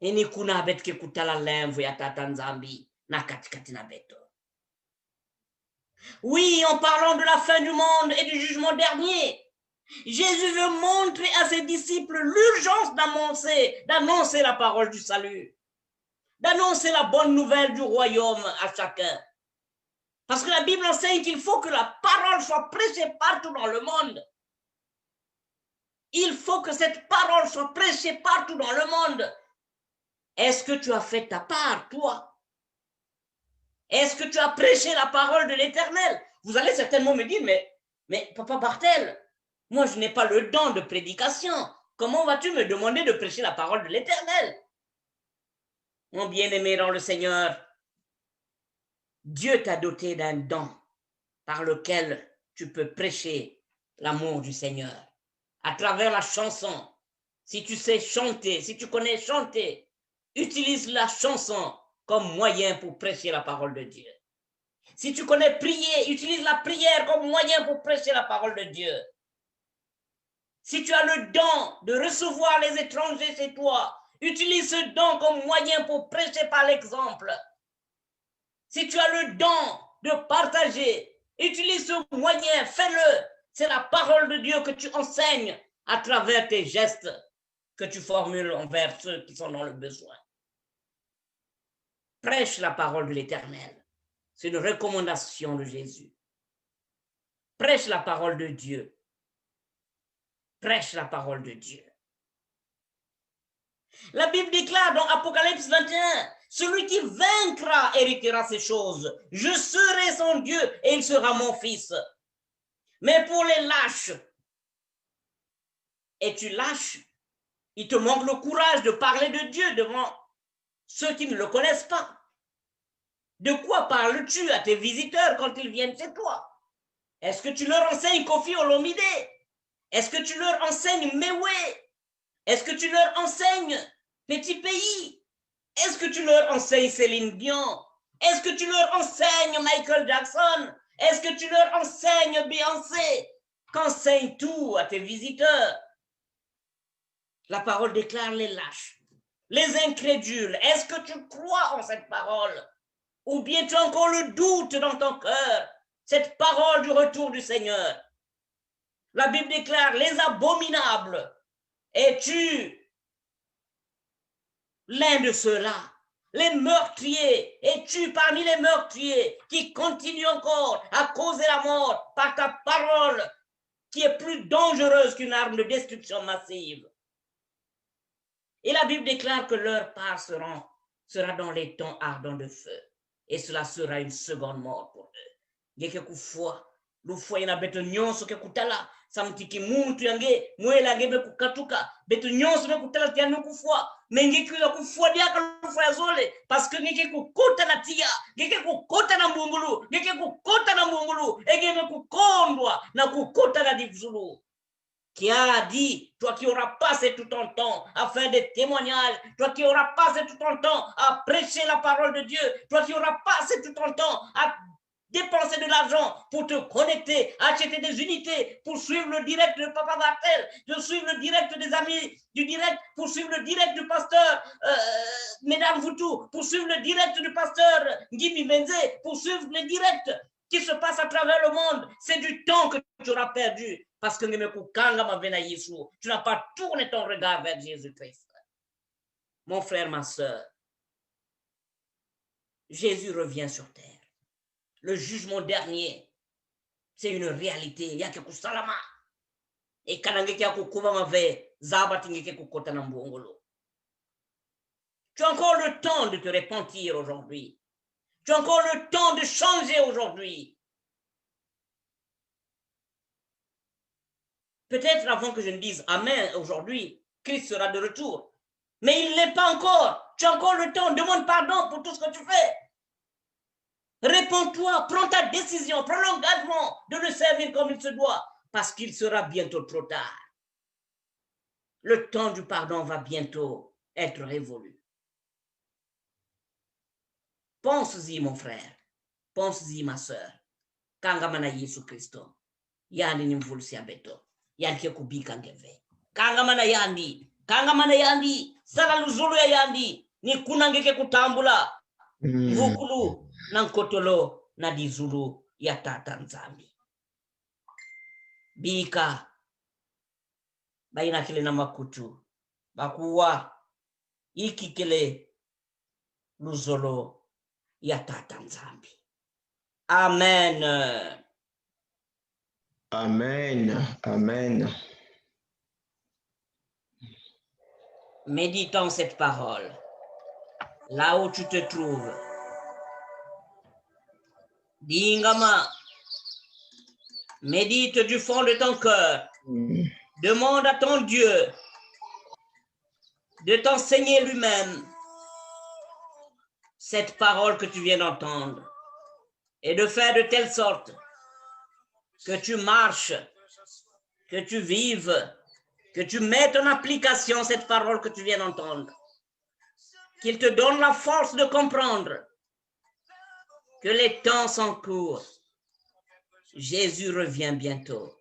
Speaker 1: Ini kuna betke kutala lemvu ya tata nzambi na katikati na beto. Oui, en parlant de la fin du monde et du jugement dernier, Jésus veut montrer à ses disciples l'urgence d'annoncer la parole du salut, d'annoncer la bonne nouvelle du royaume à chacun. Parce que la Bible enseigne qu'il faut que la parole soit prêchée partout dans le monde. Il faut que cette parole soit prêchée partout dans le monde. Est-ce que tu as fait ta part, toi? Est-ce que tu as prêché la parole de l'Éternel? Vous allez certainement me dire, mais Papa Bartel, moi je n'ai pas le don de prédication. Comment vas-tu me demander de prêcher la parole de l'Éternel? Mon bien-aimé dans le Seigneur, Dieu t'a doté d'un don par lequel tu peux prêcher l'amour du Seigneur. À travers la chanson, si tu sais chanter, si tu connais chanter, utilise la chanson comme moyen pour prêcher la parole de Dieu. Si tu connais prier, utilise la prière comme moyen pour prêcher la parole de Dieu. Si tu as le don de recevoir les étrangers chez toi, utilise ce don comme moyen pour prêcher par l'exemple. Si tu as le don de partager, utilise ce moyen, fais-le. C'est la parole de Dieu que tu enseignes à travers tes gestes que tu formules envers ceux qui sont dans le besoin. Prêche la parole de l'Éternel. C'est une recommandation de Jésus. Prêche la parole de Dieu. Prêche la parole de Dieu. La Bible déclare dans Apocalypse 21, celui qui vaincra héritera ces choses. Je serai son Dieu et il sera mon fils. Mais pour les lâches, es-tu lâche? Il te manque le courage de parler de Dieu devant ceux qui ne le connaissent pas. De quoi parles-tu à tes visiteurs quand ils viennent chez toi? Est-ce que tu leur enseignes Kofi Olomide? Est-ce que tu leur enseignes Mewe? Est-ce que tu leur enseignes Petit Pays? Est-ce que tu leur enseignes Céline Dion? Est-ce que tu leur enseignes Michael Jackson? Est-ce que tu leur enseignes Beyoncé? Qu'enseigne-tu à tes visiteurs? La parole déclare les lâches, les incrédules. Est-ce que tu crois en cette parole? Ou bien tu as encore le doute dans ton cœur? Cette parole du retour du Seigneur. La Bible déclare les abominables. Es-tu l'un de ceux-là? Les meurtriers, es-tu parmi les meurtriers qui continuent encore à causer la mort par ta parole qui est plus dangereuse qu'une arme de destruction massive? Et la Bible déclare que leur part sera dans les temps ardents de feu. Et cela sera une seconde mort pour eux. Ngeke kufua, lufua ina beto nyonso ke kutala, samtiki muntu yange, mwela ngebe kukatuka, beto nyonso ke kutala tianu kufua, mengi kila kufua diaka lufua ya zole, parce que ngeke kukuta na tia, ngeke kukuta na mbungulu, ngeke kukuta na mbungulu, ngeke kukondwa na kukuta na divzulu. Qui a dit, toi qui auras passé tout ton temps à faire des témoignages, toi qui auras passé tout ton temps à prêcher la parole de Dieu, toi qui auras passé tout ton temps à dépenser de l'argent pour te connecter, acheter des unités, pour suivre le direct de Papa Bartel, de suivre le direct des amis du direct, pour suivre le direct du pasteur Mesdames Voutou, pour suivre le direct du pasteur Ngimi Benze, pour suivre le direct qui se passe à travers le monde. C'est du temps que tu auras perdu parce que tu n'as pas tourné ton regard vers Jésus-Christ. Mon frère, ma soeur, Jésus revient sur terre. Le jugement dernier, c'est une réalité. Il y a quelque chose salama. Et tu as encore le temps de te repentir aujourd'hui. Tu as encore le temps de changer aujourd'hui. Peut-être avant que je ne dise Amen aujourd'hui, Christ sera de retour. Mais il ne l'est pas encore. Tu as encore le temps. Demande pardon pour tout ce que tu fais. Réponds-toi, prends ta décision, prends l'engagement de le servir comme il se doit, parce qu'il sera bientôt trop tard. Le temps du pardon va bientôt être révolu. Pense-y, mon frère. Pense-y, ma soeur. Kangamana Yesu Christo. Yandi ni mvulsi abeto. Yandi kubika ngeve. Kangamana yandi. Kangamana yandi. Sala luzulu ya yandi. Ni kunangeke kutambula. Mvukulu na nkotolo na dizulu ya tata nzambi. Bika. Baina kile na makutu. Bakuwa. Iki kile luzolo ya tata nzambi. Amen.
Speaker 2: Amen. Amen.
Speaker 1: Méditons cette parole. Là où tu te trouves. Dingama. Médite du fond de ton cœur. Demande à ton Dieu de t'enseigner lui-même cette parole que tu viens d'entendre et de faire de telle sorte que tu marches, que tu vives, que tu mettes en application cette parole que tu viens d'entendre. Qu'il te donne la force de comprendre que les temps sont courts. Jésus revient bientôt.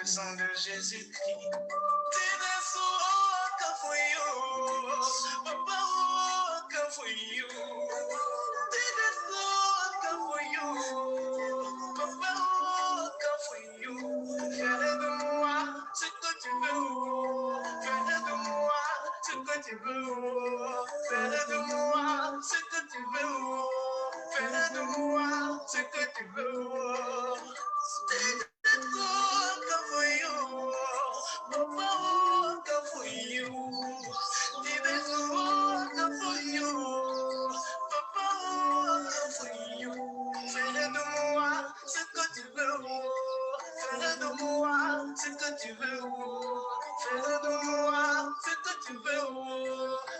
Speaker 4: le sang de Jésus-Christ. Fais de moi ce que tu veux. Fais de moi ce que tu veux. Fais de moi ce que tu veux.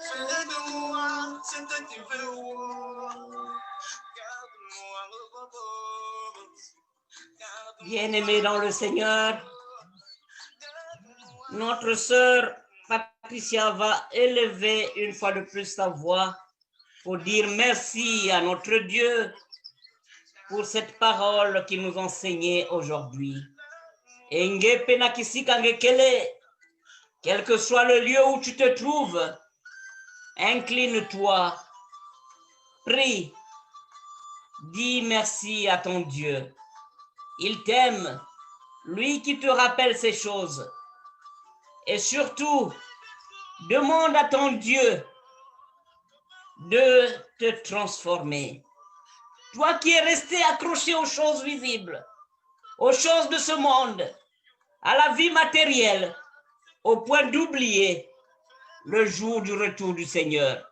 Speaker 4: Fais de moi ce que tu veux.
Speaker 1: Bien-aimés dans le Seigneur, notre sœur Patricia va élever une fois de plus sa voix pour dire merci à notre Dieu pour cette parole qu'il nous enseignait aujourd'hui. Quel que soit le lieu où tu te trouves, incline-toi, prie, dis merci à ton Dieu. Il t'aime, lui qui te rappelle ces choses. Et surtout, demande à ton Dieu de te transformer. Toi qui es resté accroché aux choses visibles, aux choses de ce monde, à la vie matérielle, au point d'oublier le jour du retour du Seigneur.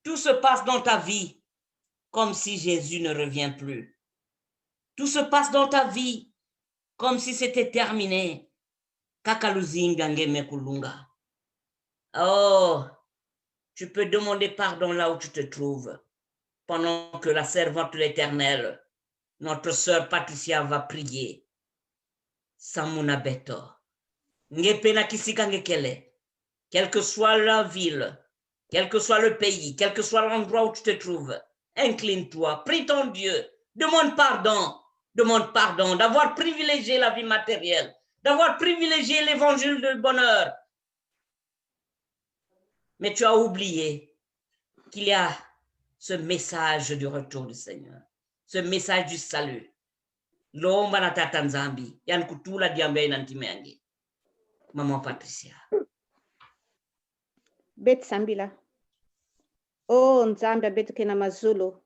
Speaker 1: Tout se passe dans ta vie comme si Jésus ne revient plus. Tout se passe dans ta vie comme si c'était terminé. Oh, tu peux demander pardon là où tu te trouves, pendant que la servante de l'Éternel, notre sœur Patricia, va prier. Samuna beto. Ngepena kisika ngekele. Quelle que soit la ville, quel que soit le pays, quel que soit l'endroit où tu te trouves, incline-toi, prie ton Dieu, demande pardon d'avoir privilégié la vie matérielle, d'avoir privilégié l'évangile du bonheur. Mais tu as oublié qu'il y a ce message du retour du Seigneur, ce message du salut. L'omba na tata nzambi, yan kutula diambe nantimeangi. Maman Patricia.
Speaker 3: Bet Sambila. Oh, Nzambe bet kena mazulu.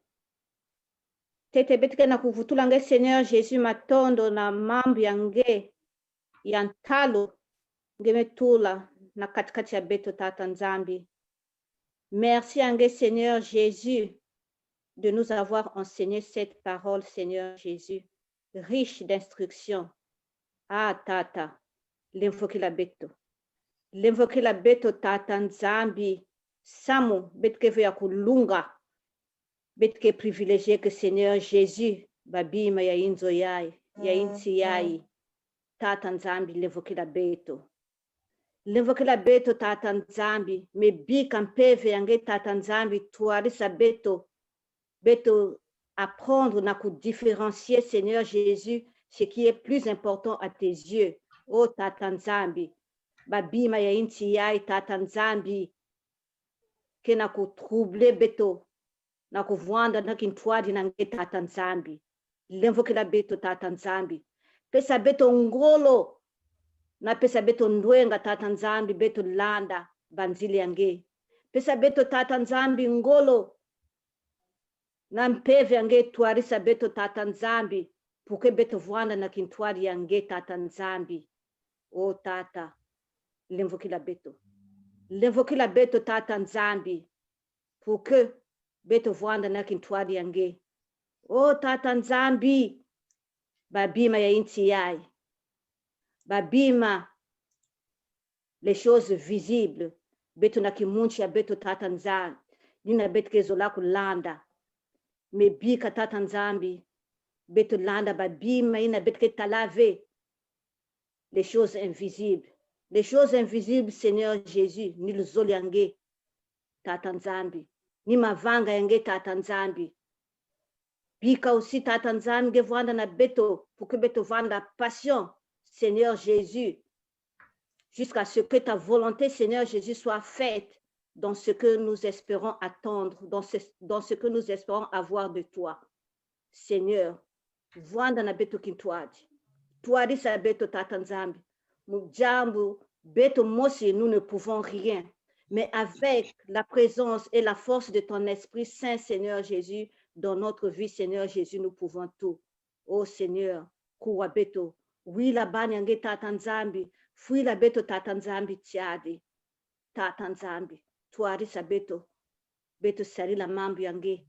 Speaker 3: Tete bet kena kuvutula nge Seigneur Jésus matondo na mambo yange yantalo nge metula na katikati ya beto tata Nzambi. Merci ange Seigneur Jésus de nous avoir enseigné cette parole, Seigneur Jésus, riche d'instructions. Ah, tata, l'invoquer la beto. L'invoquer la beto tata Nzambi. Samu, betke vya kulunga, betke privilégié que Seigneur Jésus, babima ya inzo yai, ya inti yai, tata Nzambi, l'invoquer la beto. L'invoquer la beto tata Nzambi, me bi kampeve yange tata Nzambi, tuarisa beto, beto apprendre na ku différencier Seigneur Jésus, ce qui est plus important à tes yeux. Oh tata Nzambi, babima ya inti yai tata Nzambi, ke na ku trouble beto, na ku vwanda na kintwadi na nge tata Nzambi. L'invoquer la beto tata Nzambi. Pesa beto ngolo, na pesa beto ndwenga tata Nzambi, beto landa, banzili yange. Pesa beto tata Nzambi ngolo, na mpeve yange tuarisa beto tata Nzambi, puke beto vwanda na kintwadi yange tata Nzambi. Oh tata, l'invoquer la beto. L'invoquer la beto tata Nzambi, pour que beto vwanda na kintwadi yange. Oh tata Nzambi, babima ya inti yai, babima les choses visibles, beto na kimunchi ya beto tata Nzambi, nina beto kezola kulanda, me bika tata Nzambi, beto landa babima ina beto ke talave, les choses invisibles. Les choses invisibles, Seigneur Jésus, nilzoliange, tata Nzambi. ni mavanga yange tata nzambi. Bika aussi tata nzambi vanda na beto pour que beto vanda passion, Seigneur Jésus, jusqu'à ce que ta volonté, Seigneur Jésus, soit faite dans ce que nous espérons attendre, dans ce que nous espérons avoir de toi. Seigneur, vanda na beto kintwaji. Tuari sa beto tata nzambi. Mujambu, beto mosi, nous ne pouvons rien. Mais avec la présence et la force de ton Esprit Saint, Seigneur Jésus, dans notre vie, Seigneur Jésus, nous pouvons tout. Oh Seigneur, kuwa beto, oui la banyange tata nzambi, fui la beto tata nzambi tiadi, tata nzambi, tuari sa beto sari la mambu yange,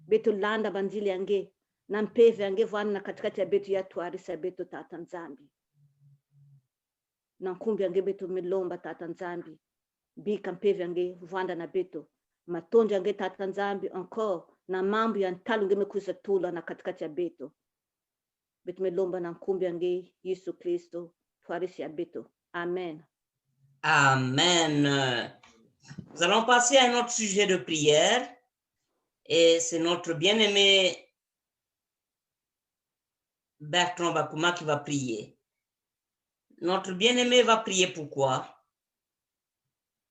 Speaker 3: beto landa banzili yange, na mpeve yange vwana na katikati ya beto ya tuari sa beto tata nzambi. Na nkumbi yange beto milomba tata nzambi, bika mpeve yange vwanda na beto, matonja yange tata nzambi encore, na mambu ya ntalo nge mekusa tula na katikati ya beto. Beto milomba na nkumbi yange Yesu Kristo, tuarisi ya beto. Amen.
Speaker 1: Amen. Nous allons passer à un autre sujet de prière et c'est notre bien-aimé Bertrand Bakuma qui va prier. Notre bien-aimé va prier pourquoi?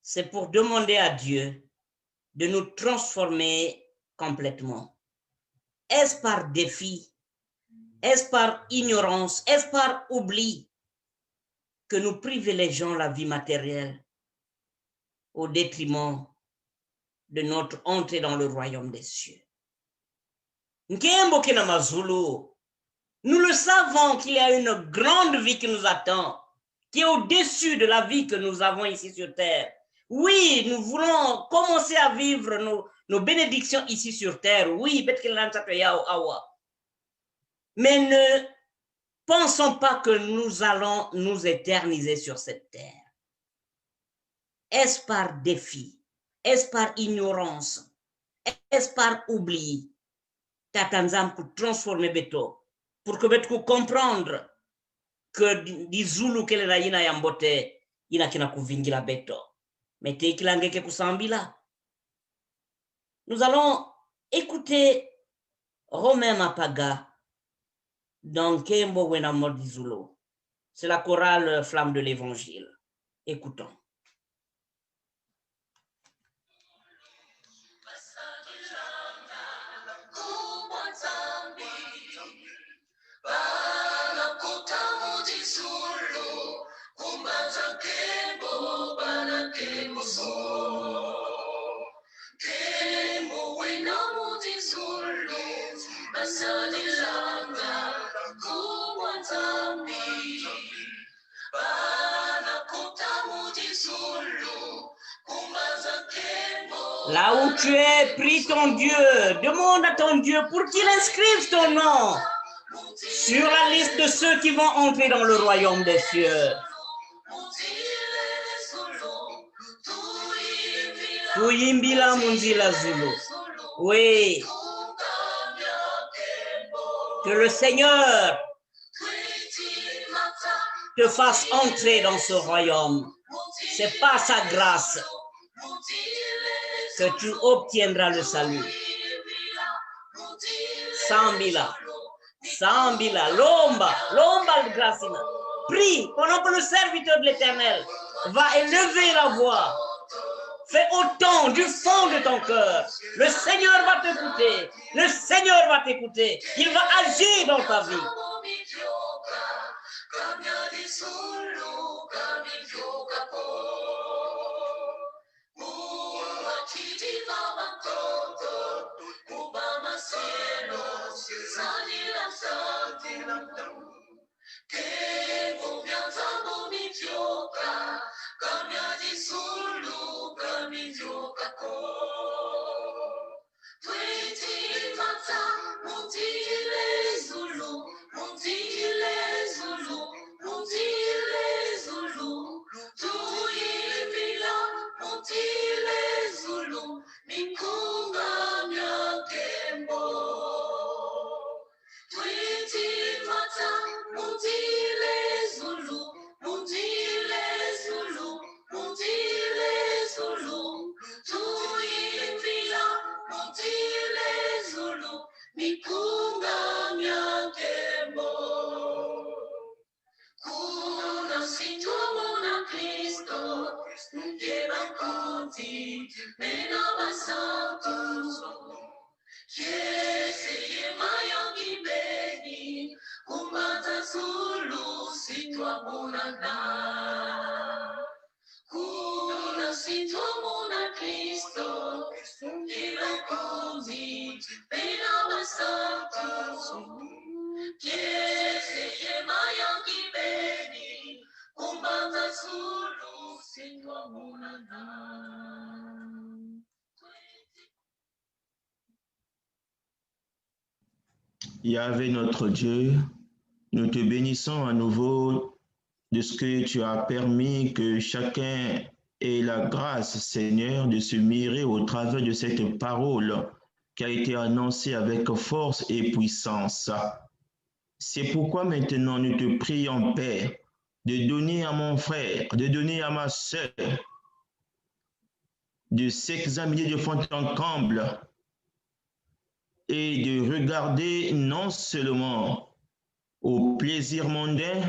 Speaker 1: C'est pour demander à Dieu de nous transformer complètement. Est-ce par défi? Est-ce par ignorance? Est-ce par oubli que nous privilégions la vie matérielle au détriment de notre entrée dans le royaume des cieux? Nous le savons qu'il y a une grande vie qui nous attend, qui est au-dessus de la vie que nous avons ici sur terre. Oui, nous voulons commencer à vivre nos bénédictions ici sur terre. Oui, mais ne pensons pas que nous allons nous éterniser sur cette terre. Est-ce par défi? Est-ce par ignorance? Est-ce par oubli? Tatanzam pour transformer Beto, pour que Beto comprendre que di Zulu kele na yina yambote ina kina kuvingila Beto. Mais te kilangeke kusambila. Nous allons écouter Romain Mapaga dans Kembo Wenamo di Zulu. C'est la chorale Flamme de l'Évangile. Écoutons. Là où tu es, prie ton Dieu, demande à ton Dieu pour qu'il inscrive ton nom sur la liste de ceux qui vont entrer dans le royaume des cieux. Tuyimbila munzila Zulu. Oui. Que le Seigneur te fasse entrer dans ce royaume. C'est par sa grâce que tu obtiendras le salut. Sambila, Lomba Gracina. Prie pendant que le serviteur de l'Éternel va élever la voix. Fais autant du fond de ton cœur. Le Seigneur va t'écouter. Le Seigneur va t'écouter. Il va agir dans ta vie.
Speaker 2: Yahvé notre Dieu, nous te bénissons à nouveau de ce que tu as permis que chacun ait la grâce, Seigneur, de se mirer au travers de cette parole qui a été annoncée avec force et puissance. C'est pourquoi maintenant nous te prions, Père, de donner à mon frère, de donner à ma sœur, de s'examiner de fond en comble et de regarder non seulement au plaisir mondain,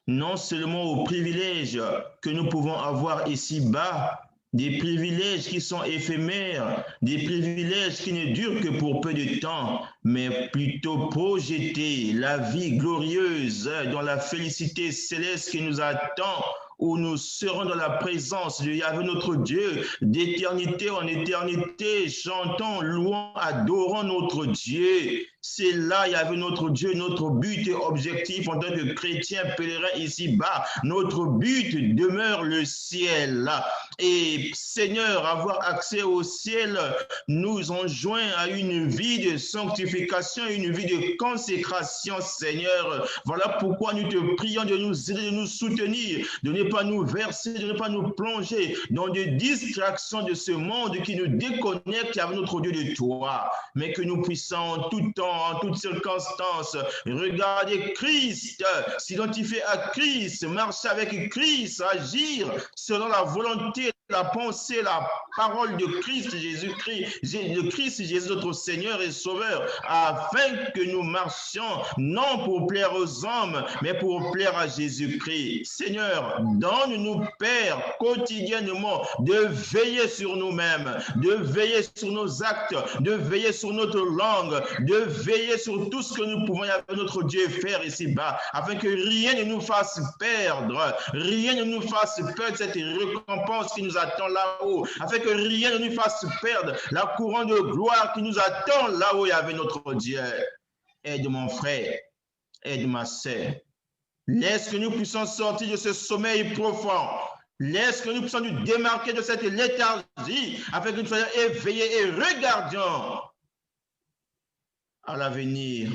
Speaker 2: non seulement aux privilèges que nous pouvons avoir ici-bas, des privilèges qui sont éphémères, des privilèges qui ne durent que pour peu de temps, mais plutôt projeter la vie glorieuse dans la félicité céleste qui nous attend, où nous serons dans la présence de Yahvé notre Dieu, d'éternité en éternité, chantons, louons, adorons notre Dieu. C'est là, Yahvé notre Dieu, notre but et objectif en tant que chrétiens pèlerins ici-bas. Notre but demeure le ciel. Et Seigneur, avoir accès au ciel nous enjoint à une vie de sanctification, une vie de consécration, Seigneur. Voilà pourquoi nous te prions de nous aider, de nous soutenir, de ne pas nous verser, de ne pas nous plonger dans des distractions de ce monde qui nous déconnecte avec notre Dieu de toi, mais que nous puissions en tout temps, en toutes circonstances, regarder Christ, s'identifier à Christ, marcher avec Christ, agir selon la volonté, la pensée, la parole de Christ Jésus-Christ, de Christ Jésus notre Seigneur et Sauveur, afin que nous marchions non pour plaire aux hommes, mais pour plaire à Jésus-Christ. Seigneur, donne-nous, Père, quotidiennement de veiller sur nous-mêmes, de veiller sur nos actes, de veiller sur notre langue, de veiller sur tout ce que nous pouvons avec notre Dieu faire ici-bas, afin que rien ne nous fasse perdre, rien ne nous fasse perdre cette récompense qui nous attend là-haut, afin que rien ne nous fasse perdre la couronne de gloire qui nous attend là-haut et avec notre Dieu. Aide mon frère, aide ma sœur. Laisse que nous puissions sortir de ce sommeil profond. Laisse que nous puissions nous démarquer de cette léthargie, afin que nous soyons éveillés et regardions à l'avenir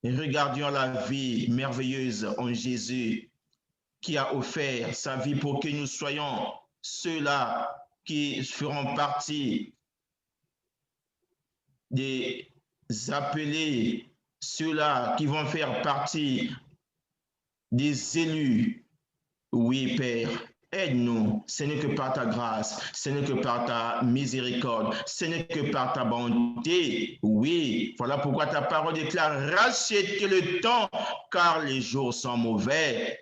Speaker 2: et regardions la vie merveilleuse en Jésus qui a offert sa vie pour que nous soyons ceux-là qui feront partie des appelés, ceux-là qui vont faire partie des élus. Oui, Père, aide-nous. Ce n'est que par ta grâce, ce n'est que par ta miséricorde, ce n'est que par ta bonté. Oui, voilà pourquoi ta parole déclare: rachetez le temps, car les jours sont mauvais.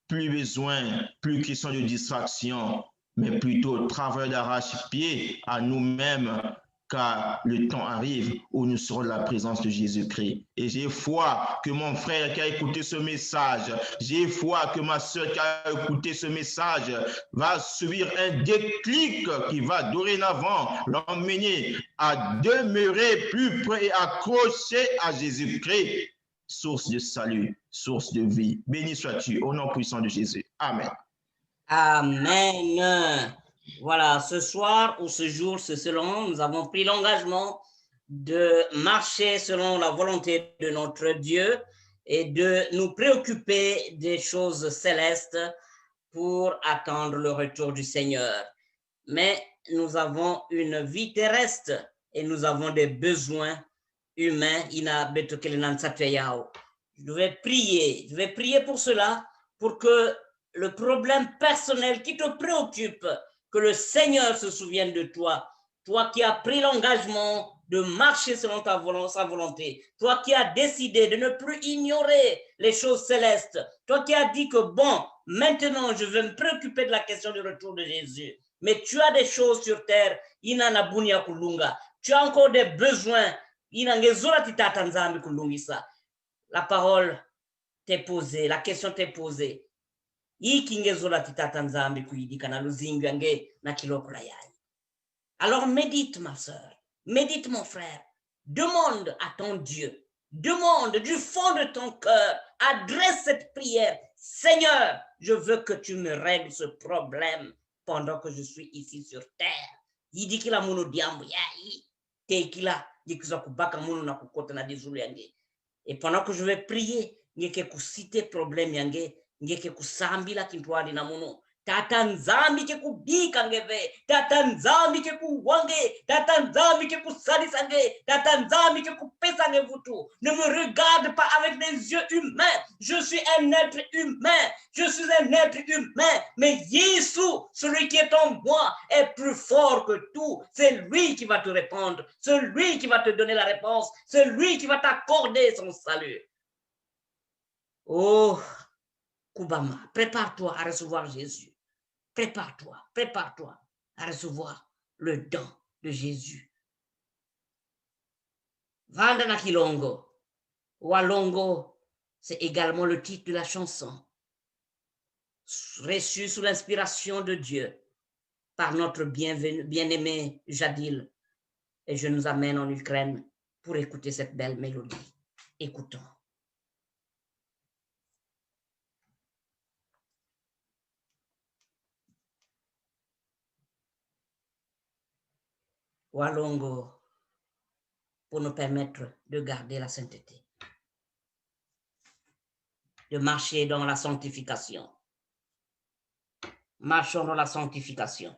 Speaker 2: Plus besoin, plus question de distraction, mais plutôt travail d'arrache-pied à nous-mêmes, car le temps arrive où nous serons dans la présence de Jésus-Christ. Et j'ai foi que mon frère qui a écouté ce message, j'ai foi que ma soeur qui a écouté ce message va subir un déclic qui va dorénavant l'emmener à demeurer plus près et accroché à Jésus-Christ, source de salut, source de vie. Béni sois-tu au nom puissant de Jésus. Amen.
Speaker 1: Amen. Voilà, ce soir ou ce jour, selon, nous avons pris l'engagement de marcher selon la volonté de notre Dieu et de nous préoccuper des choses célestes pour attendre le retour du Seigneur. Mais nous avons une vie terrestre et nous avons des besoins humains. Je vais prier pour cela, pour que le problème personnel qui te préoccupe, que le Seigneur se souvienne de toi, toi qui as pris l'engagement de marcher selon sa volonté. Toi qui as décidé de ne plus ignorer les choses célestes. Toi qui as dit que bon, maintenant je vais me préoccuper de la question du retour de Jésus. Mais tu as des choses sur terre. Tu as encore des besoins. La parole t'est posée, la question t'est posée. Alors médite, ma soeur, médite, mon frère, demande à ton Dieu, demande du fond de ton cœur, adresse cette prière. Seigneur, je veux que tu me règles ce problème pendant que je suis ici sur terre. Il dit qu'il a mon diambo, et pendant que je vais prier, il y a que citer problème, il y a que sambila kintwali na muno. Tatanzambi ke kubika ngeve, tatanzambi ke kuwange, tatanzambi ke kusalisange, tatanzambi ke kupesa ngevutu. Ne me regarde pas avec des yeux humains. Je suis un être humain. Je suis un être humain. Mais Jésus, celui qui est en moi, est plus fort que tout. C'est lui qui va te répondre. C'est lui qui va te donner la réponse. C'est lui qui va t'accorder son salut. Oh, Koubama, prépare-toi à recevoir Jésus. Prépare-toi à recevoir le don de Jésus. Vandana Kilongo, Walongo, c'est également le titre de la chanson, reçue sous l'inspiration de Dieu par notre bien-aimé Jadil. Et je nous amène en Ukraine pour écouter cette belle mélodie. Écoutons. Walongo, pour nous permettre de garder la sainteté, de marcher dans la sanctification. Marchons dans la sanctification.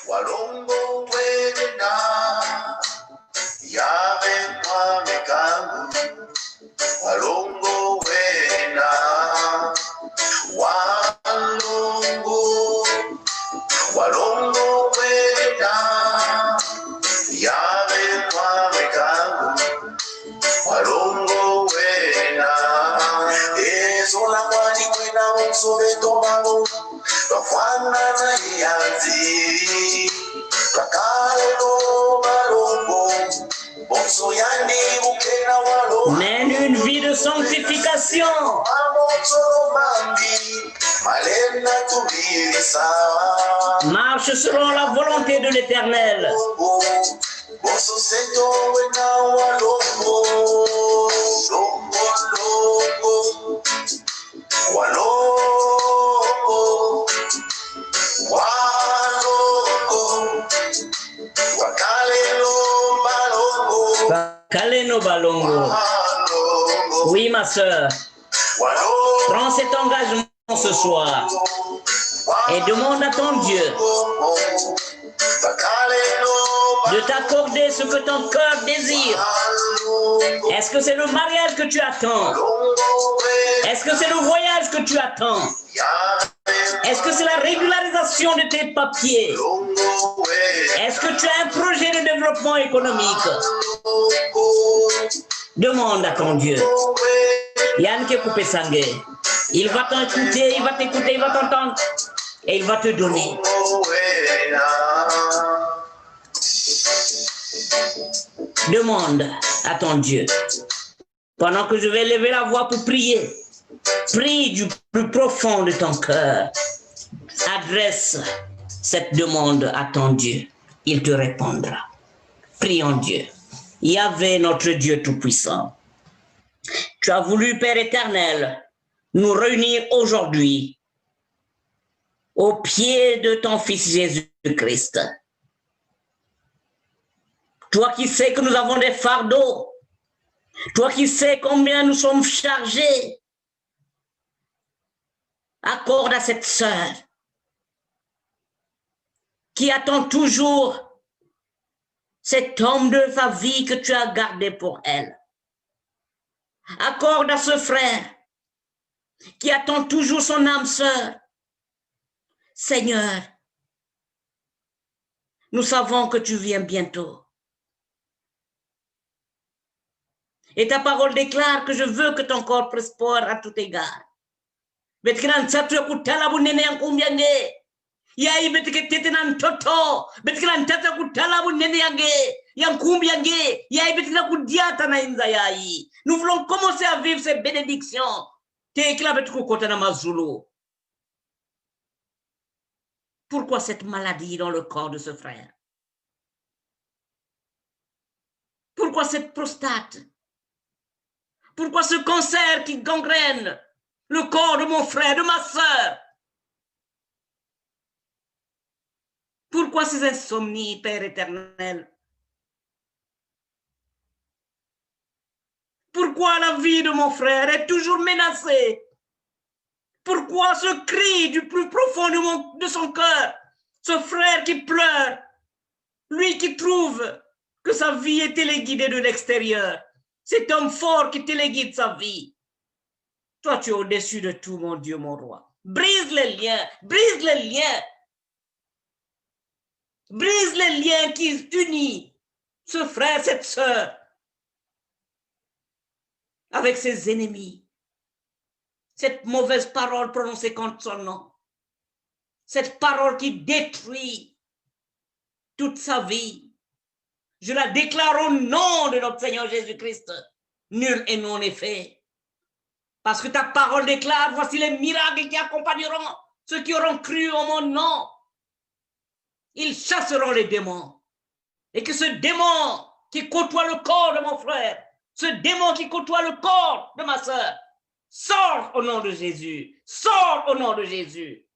Speaker 4: Walongo wena yabe kwa mekangu walongo wena walongo wena yabe kwa mekangu walongo wena ezola kwani kwena msobe tomango bafana na yanzi
Speaker 1: Mène une vie de sanctification. Marche selon la volonté de l'Éternel. Kaleno Balongo. Oui, ma soeur. Prends cet engagement ce soir et demande à ton Dieu de t'accorder ce que ton cœur désire. Est-ce que c'est le mariage que tu attends? Est-ce que c'est le voyage que tu attends? Est-ce que c'est la régularisation de tes papiers? Est-ce que tu as un projet de développement économique? Demande à ton Dieu. Yann qui est coupé sangue. Il va t'écouter, il va t'écouter, il va t'entendre et il va te donner. Demande à ton Dieu. Pendant que je vais lever la voix pour prier, prie du plus profond de ton cœur. Adresse cette demande à ton Dieu. Il te répondra. Prions Dieu. Yahvé, notre Dieu Tout-Puissant, tu as voulu, Père éternel, nous réunir aujourd'hui au pied de ton Fils Jésus-Christ. Toi qui sais que nous avons des fardeaux, toi qui sais combien nous sommes chargés, accorde à cette sœur qui attend toujours cet homme de sa vie que tu as gardé pour elle. Accorde à ce frère qui attend toujours son âme sœur. Seigneur, nous savons que tu viens bientôt. Et ta parole déclare que je veux que ton corps prospère à tout égard. Betkiran satya kutala bunene yang kumbiange. Yai betike tetenan toto. Betkiran tata kutala bunene yang kumbiange. Yai betkina kudiata na inza yai. Nous voulons commencer à vivre ces bénédictions. Tekla betku kotana mazulu. Pourquoi cette maladie dans le corps de ce frère? Pourquoi cette prostate? Pourquoi ce cancer qui gangrène le corps de mon frère, de ma sœur? Pourquoi ces insomnies, Père éternel? Pourquoi la vie de mon frère est toujours menacée? Pourquoi ce cri du plus profond de son cœur? Ce frère qui pleure, lui qui trouve que sa vie est téléguidée de l'extérieur. Cet homme fort qui téléguide sa vie. Toi, tu es au-dessus de tout, mon Dieu, mon roi. Brise les liens, brise les liens. Brise les liens qui unissent ce frère, cette sœur, avec ses ennemis. Cette mauvaise parole prononcée contre son nom. Cette parole qui détruit toute sa vie. Je la déclare au nom de notre Seigneur Jésus-Christ. Nul et non effet. Parce que ta parole déclare, voici les miracles qui accompagneront ceux qui auront cru en mon nom. Ils chasseront les démons. Et que ce démon qui côtoie le corps de mon frère, ce démon qui côtoie le corps de ma sœur, sort au nom de Jésus. Sort au nom de Jésus.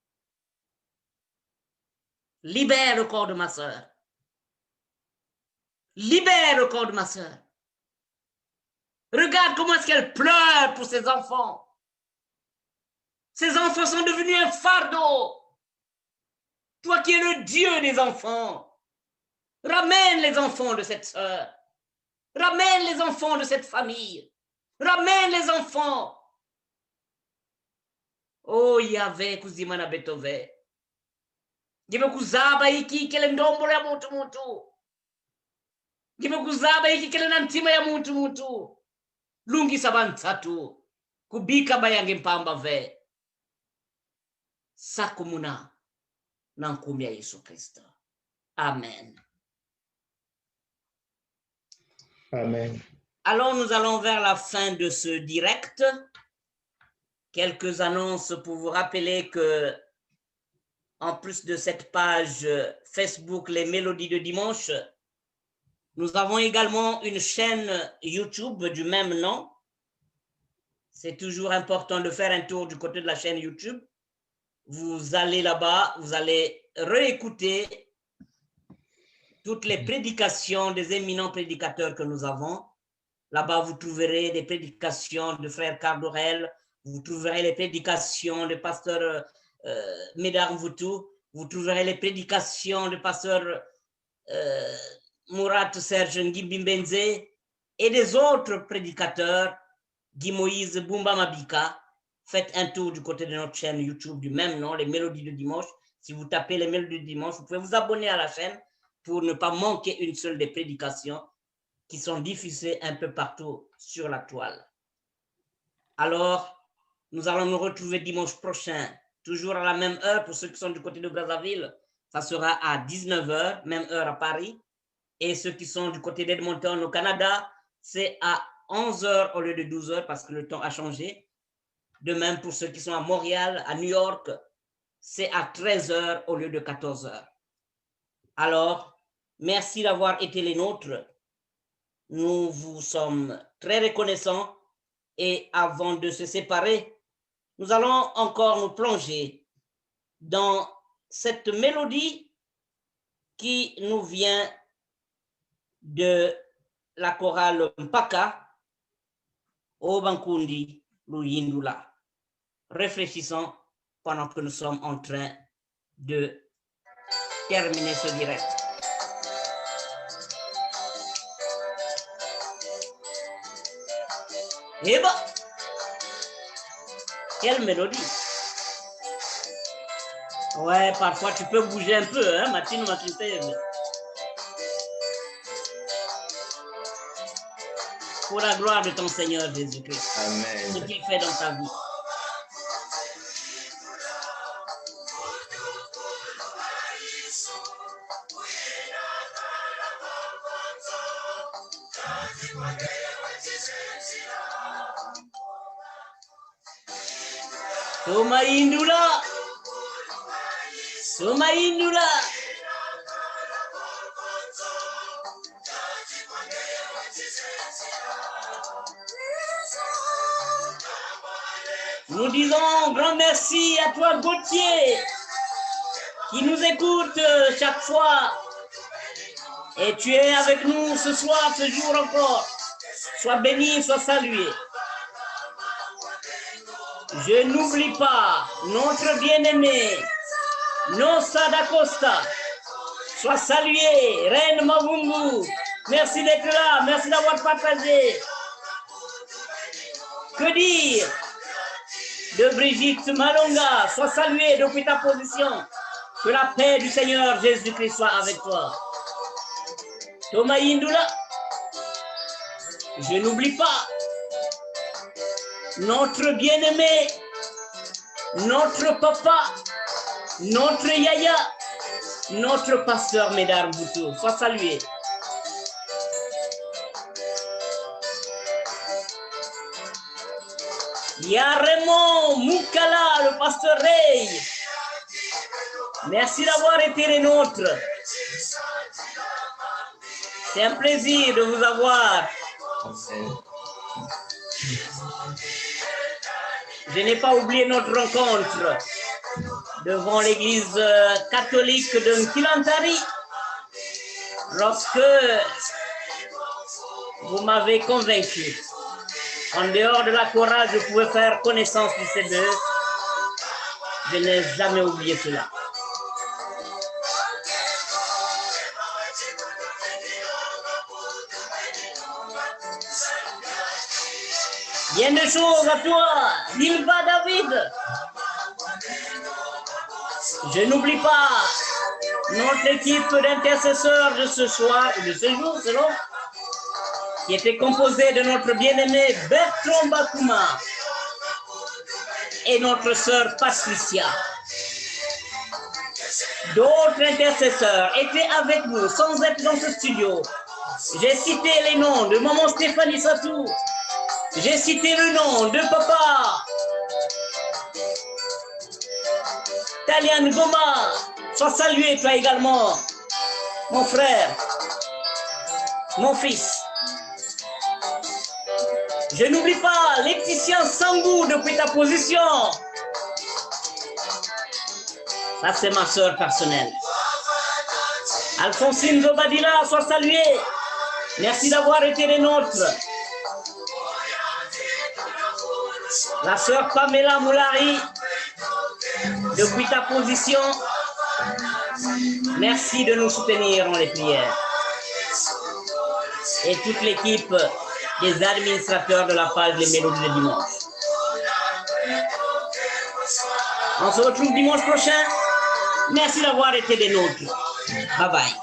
Speaker 1: Libère le corps de ma sœur. Libère le corps de ma sœur. Regarde comment est-ce qu'elle pleure pour ses enfants. Ses enfants sont devenus un fardeau. Toi qui es le Dieu des enfants, ramène les enfants de cette sœur. Ramène les enfants de cette famille. Ramène les enfants. Oh Yahvé, kuzimana betove. Give kuzaba iki kele ndombo ya mutu. Give kuzaba iki kele nantima ya mutu. Lungi sabantatu. Kubika bayange mpamba ve. Sakumuna nankumya Yesu Kristo. Amen.
Speaker 2: Amen.
Speaker 1: Alors nous allons vers la fin de ce direct. Quelques annonces pour vous rappeler que, en plus de cette page Facebook Les Mélodies de Dimanche, nous avons également une chaîne YouTube du même nom. C'est toujours important de faire un tour du côté de la chaîne YouTube. Vous allez là-bas, vous allez réécouter toutes les prédications des éminents prédicateurs que nous avons. Là-bas, vous trouverez des prédications de frère Cardorel, vous trouverez les prédications de pasteur Médard Mvoutou, vous trouverez les prédications de pasteur Mourat Serge Ngibimbenze et des autres prédicateurs, Guy Moïse Bumba Mabika. Faites un tour du côté de notre chaîne YouTube du même nom, Les Mélodies de Dimanche. Si vous tapez Les Mélodies de Dimanche, vous pouvez vous abonner à la chaîne pour ne pas manquer une seule des prédications qui sont diffusées un peu partout sur la toile. Alors, nous allons nous retrouver dimanche prochain, toujours à la même heure pour ceux qui sont du côté de Brazzaville. Ça sera à 19h, même heure à Paris. Et ceux qui sont du côté d'Edmonton au Canada, c'est à 11h au lieu de 12h parce que le temps a changé. De même pour ceux qui sont à Montréal, à New York, c'est à 13h au lieu de 14h. Alors, merci d'avoir été les nôtres. Nous vous sommes très reconnaissants. Et avant de se séparer, nous allons encore nous plonger dans cette mélodie qui nous vient de la chorale Mpaka, Obankundi Luyindula. Réfléchissons pendant que nous sommes en train de terminer ce direct. Eh ben, quelle mélodie! Ouais, parfois tu peux bouger un peu, hein, Martine. Pour la gloire de ton Seigneur Jésus-Christ.
Speaker 2: Amen.
Speaker 1: Ce qu'il fait dans ta vie. Somaindula. Somaindula. Nous disons grand merci à toi, Gauthier, qui nous écoute chaque fois. Et tu es avec nous ce soir, ce jour encore. Sois béni, sois salué. Je n'oublie pas notre bien-aimé, Nosa Dacosta. Sois salué, Reine Mavungu. Merci d'être là, merci d'avoir partagé. Que dire de Brigitte Malonga? Sois salué depuis ta position. Que la paix du Seigneur Jésus-Christ soit avec toi. Thomas Indula, je n'oublie pas notre bien-aimé, notre papa, notre yaya, notre pasteur Médard Boutou. Sois salué. Il y a Raymond Moukala, le pasteur Ray. Merci d'avoir été les nôtres. C'est un plaisir de vous avoir. Je n'ai pas oublié notre rencontre devant l'église catholique de Nkilantari lorsque vous m'avez convaincu. En dehors de la chorale, je pouvais faire connaissance de ces deux. Je n'ai jamais oublié cela. Bien de choses à toi, Dilva David. Je n'oublie pas notre équipe d'intercesseurs de ce soir, de ce jour, selon, qui était composée de notre bien-aimé Bertrand Bakouma et notre sœur Patricia. D'autres intercesseurs étaient avec nous sans être dans ce studio. J'ai cité les noms de maman Stéphanie Satou. J'ai cité le nom de papa Talian Goma. Sois salué toi également, mon frère, mon fils. Je n'oublie pas Laetitia Sambou depuis ta position. Ça c'est ma soeur personnelle. Alphonsine Zobadila, sois salué. Merci d'avoir été les nôtres. La sœur Pamela Moulari, depuis ta position, merci de nous soutenir dans les prières. Et toute l'équipe des administrateurs de la page Les Mélodies de dimanche. On se retrouve dimanche prochain. Merci d'avoir été des nôtres. Bye bye.